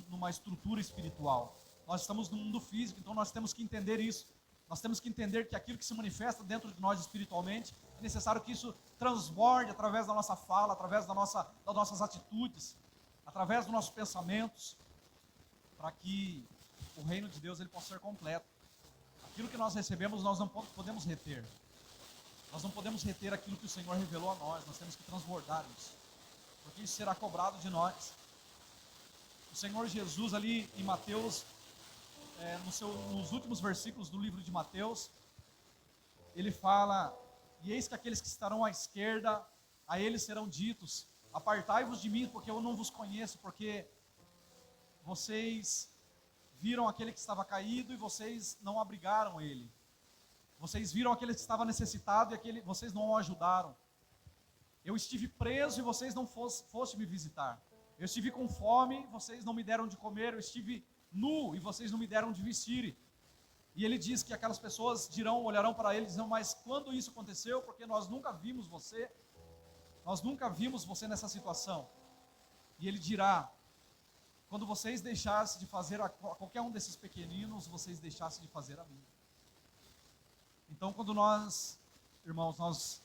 numa estrutura espiritual. Nós estamos no mundo físico, então nós temos que entender isso. Nós temos que entender que aquilo que se manifesta dentro de nós espiritualmente, é necessário que isso transborde através da nossa fala, através das nossas atitudes, através dos nossos pensamentos, para que o reino de Deus ele possa ser completo. Aquilo que nós recebemos, nós não podemos reter. Nós não podemos reter aquilo que o Senhor revelou a nós. Nós temos que transbordar isso, porque isso será cobrado de nós. O Senhor Jesus ali em Mateus, nos últimos versículos do livro de Mateus, ele fala: e eis que aqueles que estarão à esquerda, a eles serão ditos: apartai-vos de mim, porque eu não vos conheço, porque vocês viram aquele que estava caído e vocês não abrigaram ele. Vocês viram aquele que estava necessitado e vocês não o ajudaram. Eu estive preso e vocês não foste me visitar. Eu estive com fome, vocês não me deram de comer. Eu estive nu e vocês não me deram de vestir. E ele diz que aquelas pessoas olharão para ele e dirão: mas quando isso aconteceu? Porque nós nunca vimos você nessa situação. E ele dirá: quando vocês deixassem de fazer a qualquer um desses pequeninos, vocês deixassem de fazer a mim. Então, quando nós, irmãos, nós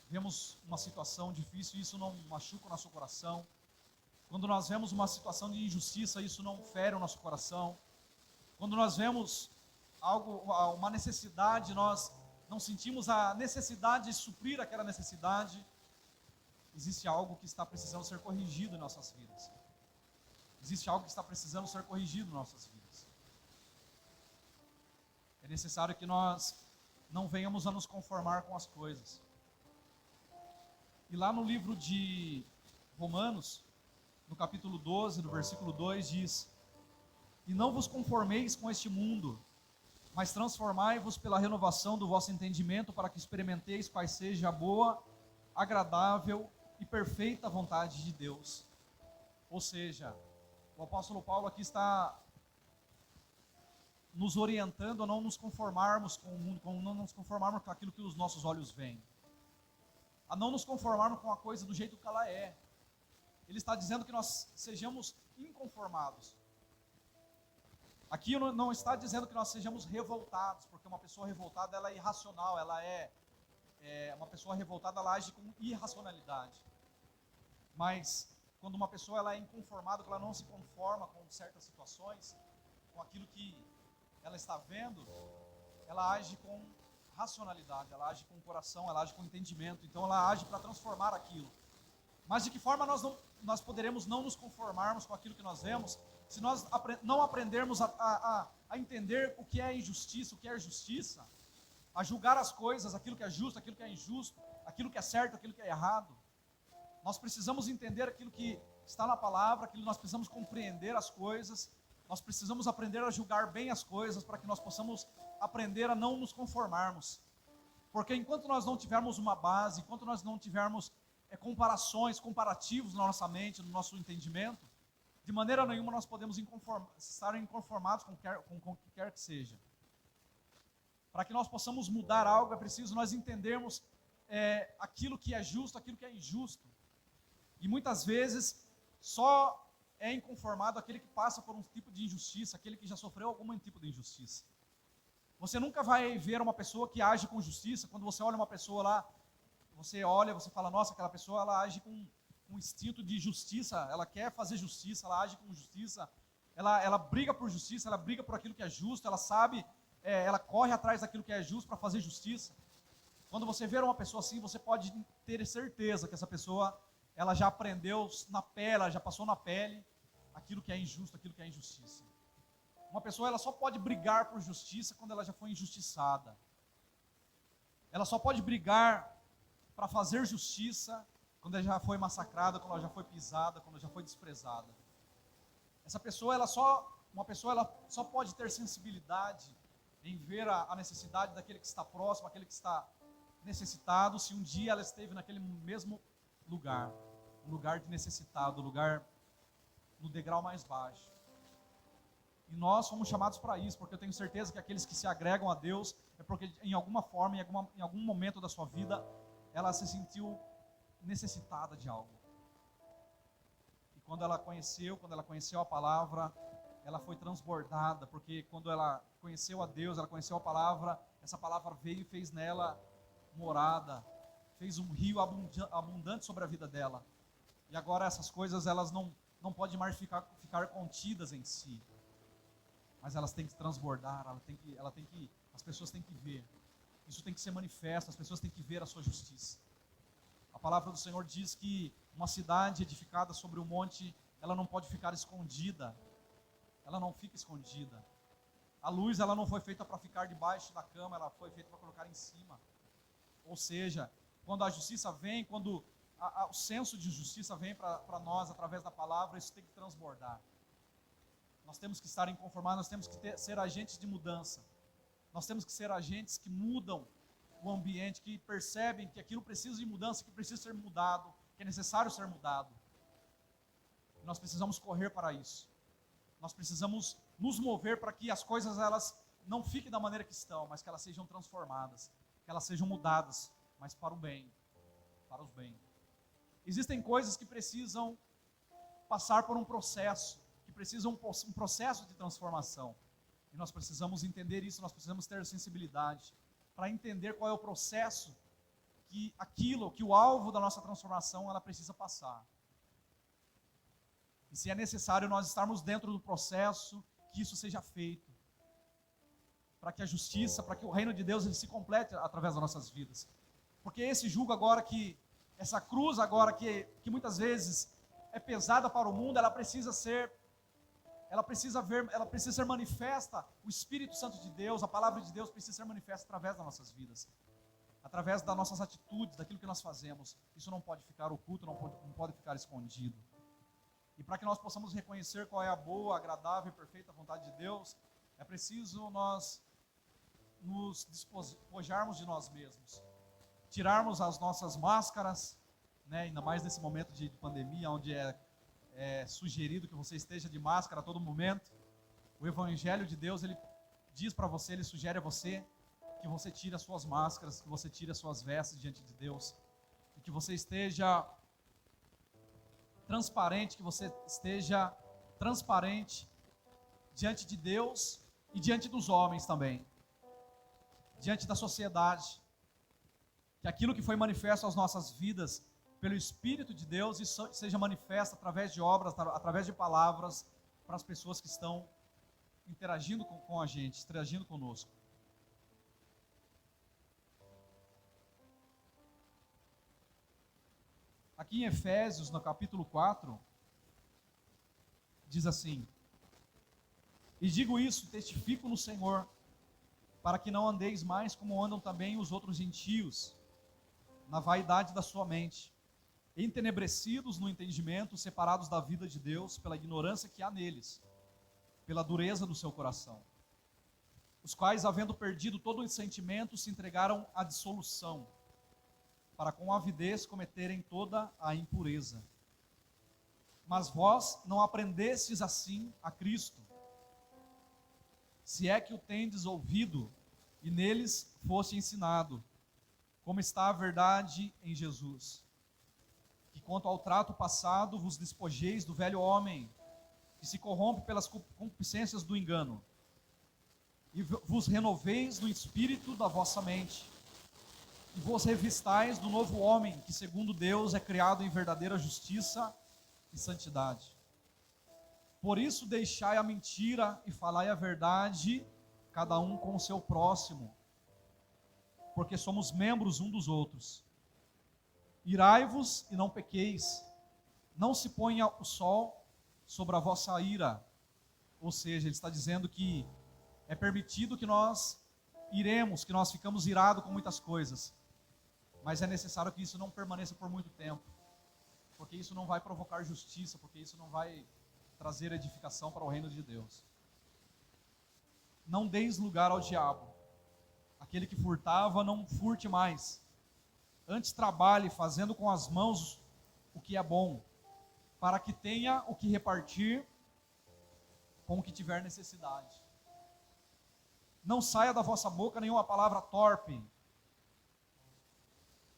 vemos uma situação difícil, isso não machuca o nosso coração. Quando nós vemos uma situação de injustiça, isso não fere o nosso coração. Quando nós vemos uma necessidade, nós não sentimos a necessidade de suprir aquela necessidade, existe algo que está precisando ser corrigido em nossas vidas. Existe algo que está precisando ser corrigido em nossas vidas. É necessário que nós não venhamos a nos conformar com as coisas. E lá no livro de Romanos, no capítulo 12, no versículo 2, diz: E não vos conformeis com este mundo, mas transformai-vos pela renovação do vosso entendimento, para que experimenteis qual seja a boa, agradável e perfeita vontade de Deus. Ou seja, o apóstolo Paulo aqui está nos orientando a não nos conformarmos com o mundo, não nos conformarmos com aquilo que os nossos olhos veem, a não nos conformarmos com a coisa do jeito que ela é. Ele está dizendo que nós sejamos inconformados. Aqui não está dizendo que nós sejamos revoltados, porque uma pessoa revoltada ela é irracional, uma pessoa revoltada ela age com irracionalidade. Mas quando uma pessoa ela é inconformada, que ela não se conforma com certas situações, com aquilo que ela está vendo, ela age com racionalidade, ela age com o coração, ela age com entendimento. Então ela age para transformar aquilo. Mas de que forma nós poderemos não nos conformarmos com aquilo que nós vemos, se nós não aprendermos a entender o que é injustiça, o que é justiça, a julgar as coisas, aquilo que é justo, aquilo que é injusto, aquilo que é certo, aquilo que é errado. Nós precisamos entender aquilo que está na palavra, nós precisamos compreender as coisas, nós precisamos aprender a julgar bem as coisas, para que nós possamos aprender a não nos conformarmos. Porque enquanto nós não tivermos uma base, enquanto nós não tivermos comparativos na nossa mente, no nosso entendimento, de maneira nenhuma nós podemos estar inconformados com o que quer que seja. Para que nós possamos mudar algo, é preciso nós entendermos aquilo que é justo, aquilo que é injusto. E muitas vezes só é inconformado aquele que passa por um tipo de injustiça, aquele que já sofreu algum tipo de injustiça. Você nunca vai ver uma pessoa que age com justiça. Quando você olha uma pessoa lá, você fala, nossa, aquela pessoa ela age com um instinto de justiça, ela quer fazer justiça, ela age com justiça, ela briga por justiça, ela briga por aquilo que é justo, ela sabe, ela corre atrás daquilo que é justo para fazer justiça. Quando você vê uma pessoa assim, você pode ter certeza que essa pessoa ela já aprendeu na pele, ela já passou na pele aquilo que é injusto, aquilo que é injustiça. Uma pessoa ela só pode brigar por justiça quando ela já foi injustiçada. Ela só pode brigar para fazer justiça quando ela já foi massacrada, quando ela já foi pisada, quando ela já foi desprezada. Uma pessoa ela só pode ter sensibilidade em ver a necessidade daquele que está próximo, aquele que está necessitado, se um dia ela esteve naquele mesmo lugar, um lugar de necessitado, lugar no degrau mais baixo. E nós somos chamados para isso, porque eu tenho certeza que aqueles que se agregam a Deus é porque em alguma forma, em algum momento da sua vida, ela se sentiu necessitada de algo. E quando ela conheceu a palavra, ela foi transbordada, porque quando ela conheceu a Deus, ela conheceu a palavra, essa palavra veio e fez nela morada, fez um rio abundante sobre a vida dela. E agora essas coisas elas não podem mais ficar contidas em si, mas elas têm que transbordar, as pessoas têm que ver. Isso tem que ser manifesto, as pessoas têm que ver a sua justiça. A palavra do Senhor diz que uma cidade edificada sobre um monte, ela não pode ficar escondida. Ela não fica escondida. A luz, ela não foi feita para ficar debaixo da cama, ela foi feita para colocar em cima. Ou seja, quando a justiça vem, quando o senso de justiça vem para nós através da palavra, isso tem que transbordar. Nós temos que estar inconformados, nós temos que ser agentes de mudança. Nós temos que ser agentes que mudam o ambiente, que percebem que aquilo precisa de mudança, que precisa ser mudado, que é necessário ser mudado. E nós precisamos correr para isso. Nós precisamos nos mover para que as coisas elas não fiquem da maneira que estão, mas que elas sejam transformadas, que elas sejam mudadas, mas para o bem, para os bem. Existem coisas que precisam passar por um processo, que precisam um processo de transformação. E nós precisamos entender isso, nós precisamos ter sensibilidade para entender qual é o processo que o alvo da nossa transformação ela precisa passar. E se é necessário nós estarmos dentro do processo, que isso seja feito. para que a justiça, para que o reino de Deus ele se complete através das nossas vidas. Porque esse jugo agora que, essa cruz agora que muitas vezes é pesada para o mundo, ela precisa ser manifesta, o Espírito Santo de Deus, a palavra de Deus precisa ser manifesta através das nossas vidas, através das nossas atitudes, daquilo que nós fazemos. Isso não pode ficar oculto, não pode ficar escondido. E para que nós possamos reconhecer qual é a boa, agradável e perfeita vontade de Deus, é preciso nós nos despojarmos de nós mesmos, tirarmos as nossas máscaras, né, ainda mais nesse momento de pandemia, onde é sugerido que você esteja de máscara a todo momento. O Evangelho de Deus, ele diz para você, ele sugere a você que você tire as suas máscaras, que você tire as suas vestes diante de Deus, e que você esteja transparente, diante de Deus e diante dos homens também, diante da sociedade, que aquilo que foi manifesto às nossas vidas pelo Espírito de Deus seja manifesto através de obras, através de palavras, para as pessoas que estão interagindo com a gente, interagindo conosco. Aqui em Efésios, no capítulo 4, diz assim: e digo isso, testifico no Senhor, para que não andeis mais como andam também os outros gentios, na vaidade da sua mente, entenebrecidos no entendimento, separados da vida de Deus pela ignorância que há neles, pela dureza do seu coração, os quais, havendo perdido todo o sentimento, se entregaram à dissolução, para com avidez cometerem toda a impureza. Mas vós não aprendestes assim a Cristo, se é que o tendes ouvido e neles foste ensinado, como está a verdade em Jesus. Que quanto ao trato passado vos despojeis do velho homem, que se corrompe pelas concupiscências do engano, e vos renoveis no espírito da vossa mente, e vos revistais do novo homem, que segundo Deus é criado em verdadeira justiça e santidade. Por isso deixai a mentira e falai a verdade, cada um com o seu próximo, porque somos membros um dos outros. Irai-vos e não pequeis, não se ponha o sol sobre a vossa ira. Ou seja, ele está dizendo que é permitido que nós iremos, que nós ficamos irados com muitas coisas, mas é necessário que isso não permaneça por muito tempo, porque isso não vai provocar justiça, porque isso não vai trazer edificação para o reino de Deus. Não deis lugar ao diabo. Aquele que furtava, não furte mais. Antes trabalhe, fazendo com as mãos o que é bom, para que tenha o que repartir com o que tiver necessidade. Não saia da vossa boca nenhuma palavra torpe,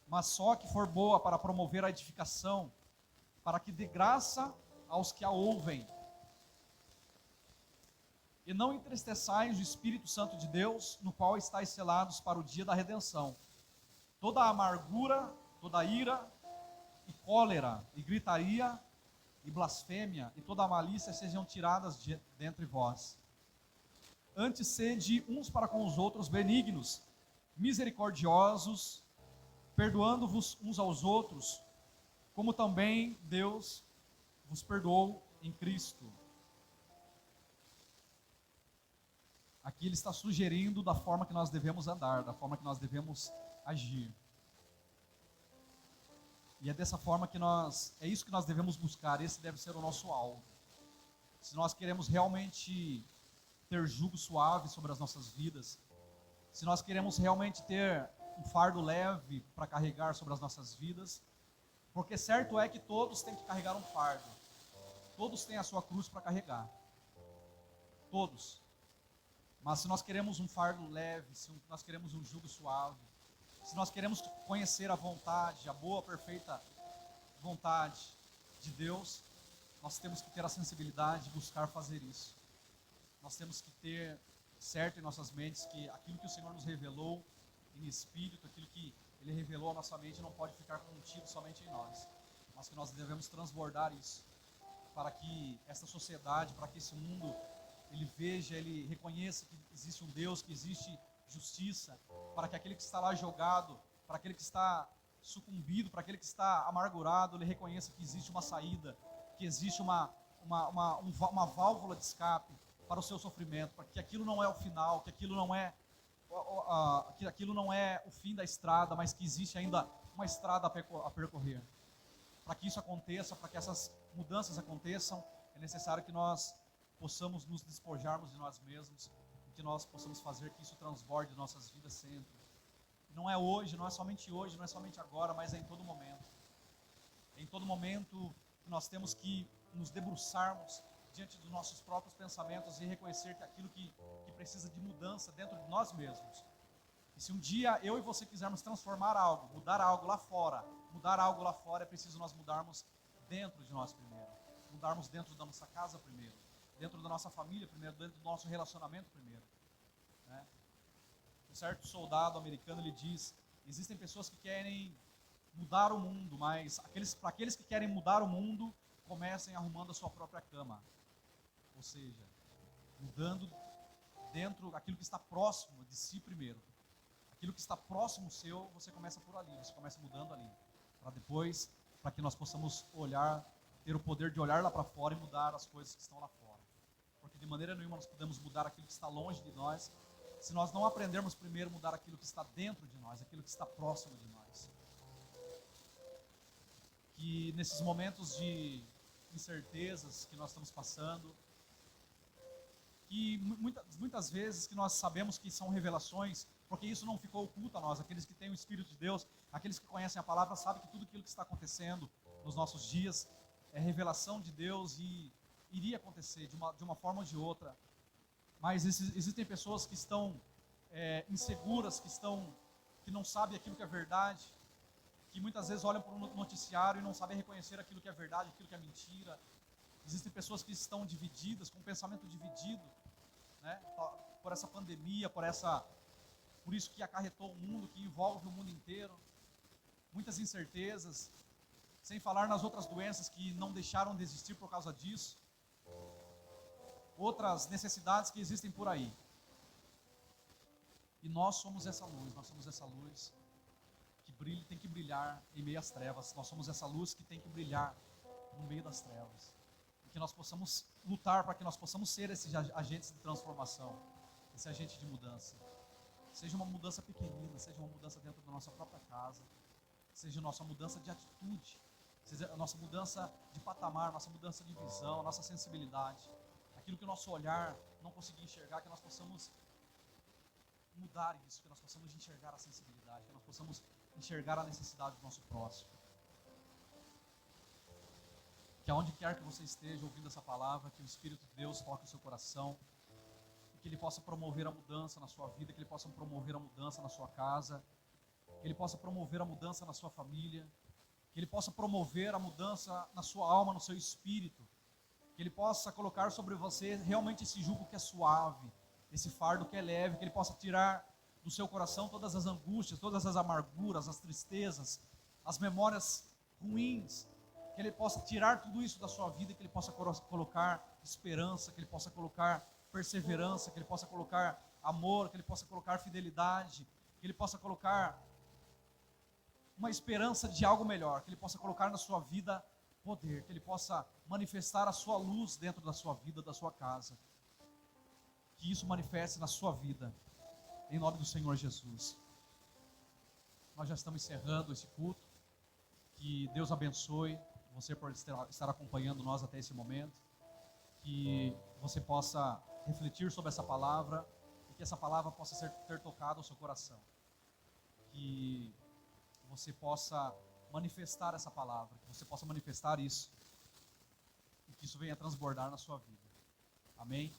mas só que for boa para promover a edificação, para que dê graça aos que a ouvem. E não entristeçais o Espírito Santo de Deus, no qual estáis selados para o dia da redenção. Toda a amargura, toda a ira, e cólera, e gritaria, e blasfêmia, e toda a malícia sejam tiradas de dentre vós. Antes sede uns para com os outros benignos, misericordiosos, perdoando-vos uns aos outros, como também Deus vos perdoou em Cristo. Aqui ele está sugerindo da forma que nós devemos andar, da forma que nós devemos agir. E é dessa forma que é isso que nós devemos buscar, esse deve ser o nosso alvo. Se nós queremos realmente ter jugo suave sobre as nossas vidas, se nós queremos realmente ter um fardo leve para carregar sobre as nossas vidas, porque certo é que todos têm que carregar um fardo, todos têm a sua cruz para carregar, todos. Mas se nós queremos um fardo leve, se nós queremos um jugo suave, se nós queremos conhecer a vontade, a boa, perfeita vontade de Deus, nós temos que ter a sensibilidade de buscar fazer isso. Nós temos que ter certo em nossas mentes que aquilo que o Senhor nos revelou em espírito, aquilo que Ele revelou à nossa mente não pode ficar contido somente em nós, mas que nós devemos transbordar isso, para que essa sociedade, para que esse mundo, ele veja, ele reconheça que existe um Deus, que existe justiça, para que aquele que está lá jogado, para aquele que está sucumbido, para aquele que está amargurado, ele reconheça que existe uma saída, que existe uma válvula de escape para o seu sofrimento, para que aquilo não é o final, que aquilo não é o fim da estrada, mas que existe ainda uma estrada a percorrer. Para que isso aconteça, para que essas mudanças aconteçam, é necessário que nós possamos nos despojarmos de nós mesmos, e que nós possamos fazer que isso transborde em nossas vidas sempre. Não é hoje, não é somente hoje, não é somente agora, mas é em todo momento. É em todo momento que nós temos que nos debruçarmos diante dos nossos próprios pensamentos e reconhecer que aquilo que precisa de mudança dentro de nós mesmos. E se um dia eu e você quisermos transformar algo, mudar algo lá fora, é preciso nós mudarmos dentro de nós primeiro. Mudarmos dentro da nossa casa primeiro, dentro da nossa família primeiro, dentro do nosso relacionamento primeiro. Né? Um certo soldado americano, ele diz, existem pessoas que querem mudar o mundo, mas para aqueles que querem mudar o mundo, comecem arrumando a sua própria cama. Ou seja, mudando dentro daquilo que está próximo de si primeiro. Aquilo que está próximo seu, você começa por ali, você começa mudando ali. Para depois, para que nós possamos olhar, ter o poder de olhar lá para fora e mudar as coisas que estão lá fora. Porque de maneira nenhuma nós podemos mudar aquilo que está longe de nós, se nós não aprendermos primeiro a mudar aquilo que está dentro de nós, aquilo que está próximo de nós. Que nesses momentos de incertezas que nós estamos passando, que muitas vezes que nós sabemos que são revelações, porque isso não ficou oculto a nós, aqueles que têm o Espírito de Deus, aqueles que conhecem a palavra, sabem que tudo aquilo que está acontecendo nos nossos dias é revelação de Deus e iria acontecer de uma forma ou de outra. Mas existem pessoas que estão inseguras, que não sabem aquilo que é verdade, que muitas vezes olham para o noticiário e não sabem reconhecer aquilo que é verdade, aquilo que é mentira. Existem pessoas que estão divididas, com um pensamento dividido, né? Por essa pandemia, por isso que acarretou o mundo, que envolve o mundo inteiro. Muitas incertezas, sem falar nas outras doenças que não deixaram de existir por causa disso. Outras necessidades que existem por aí. E nós somos essa luz que brilha, tem que brilhar em meio às trevas. Nós somos essa luz que tem que brilhar no meio das trevas. E que nós possamos lutar para que nós possamos ser esses agentes de transformação, esse agente de mudança. Seja uma mudança pequenina, seja uma mudança dentro da nossa própria casa, seja a nossa mudança de atitude, seja a nossa mudança de patamar, nossa mudança de visão, nossa sensibilidade. Aquilo que o nosso olhar não conseguia enxergar, que nós possamos mudar isso, que nós possamos enxergar a sensibilidade, que nós possamos enxergar a necessidade do nosso próximo. Que aonde quer que você esteja ouvindo essa palavra, que o Espírito de Deus toque o seu coração, e que Ele possa promover a mudança na sua vida, que Ele possa promover a mudança na sua casa, que Ele possa promover a mudança na sua família, que Ele possa promover a mudança na sua alma, no seu espírito, que Ele possa colocar sobre você realmente esse jugo que é suave, esse fardo que é leve, que Ele possa tirar do seu coração todas as angústias, todas as amarguras, as tristezas, as memórias ruins, que Ele possa tirar tudo isso da sua vida, que Ele possa colocar esperança, que Ele possa colocar perseverança, que Ele possa colocar amor, que Ele possa colocar fidelidade, que Ele possa colocar uma esperança de algo melhor, que Ele possa colocar na sua vida poder, que Ele possa manifestar a sua luz dentro da sua vida, da sua casa. Que isso manifeste na sua vida, em nome do Senhor Jesus. Nós já estamos encerrando esse culto. Que Deus abençoe você por estar acompanhando nós até esse momento. Que você possa refletir sobre essa palavra e que essa palavra possa ter tocado o seu coração. Que você possa manifestar essa palavra, que você possa manifestar isso e que isso venha transbordar na sua vida. Amém?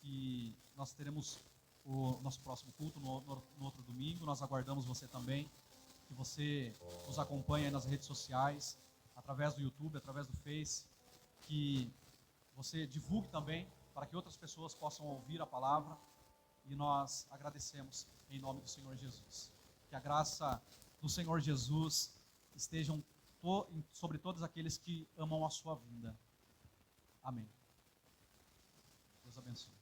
E nós teremos o nosso próximo culto no outro domingo. Nós aguardamos você também, que você nos acompanhe nas redes sociais, através do YouTube, através do Face, que você divulgue também para que outras pessoas possam ouvir a palavra, e nós agradecemos em nome do Senhor Jesus. Que a graça do Senhor Jesus estejam sobre todos aqueles que amam a sua vinda. Amém. Deus abençoe.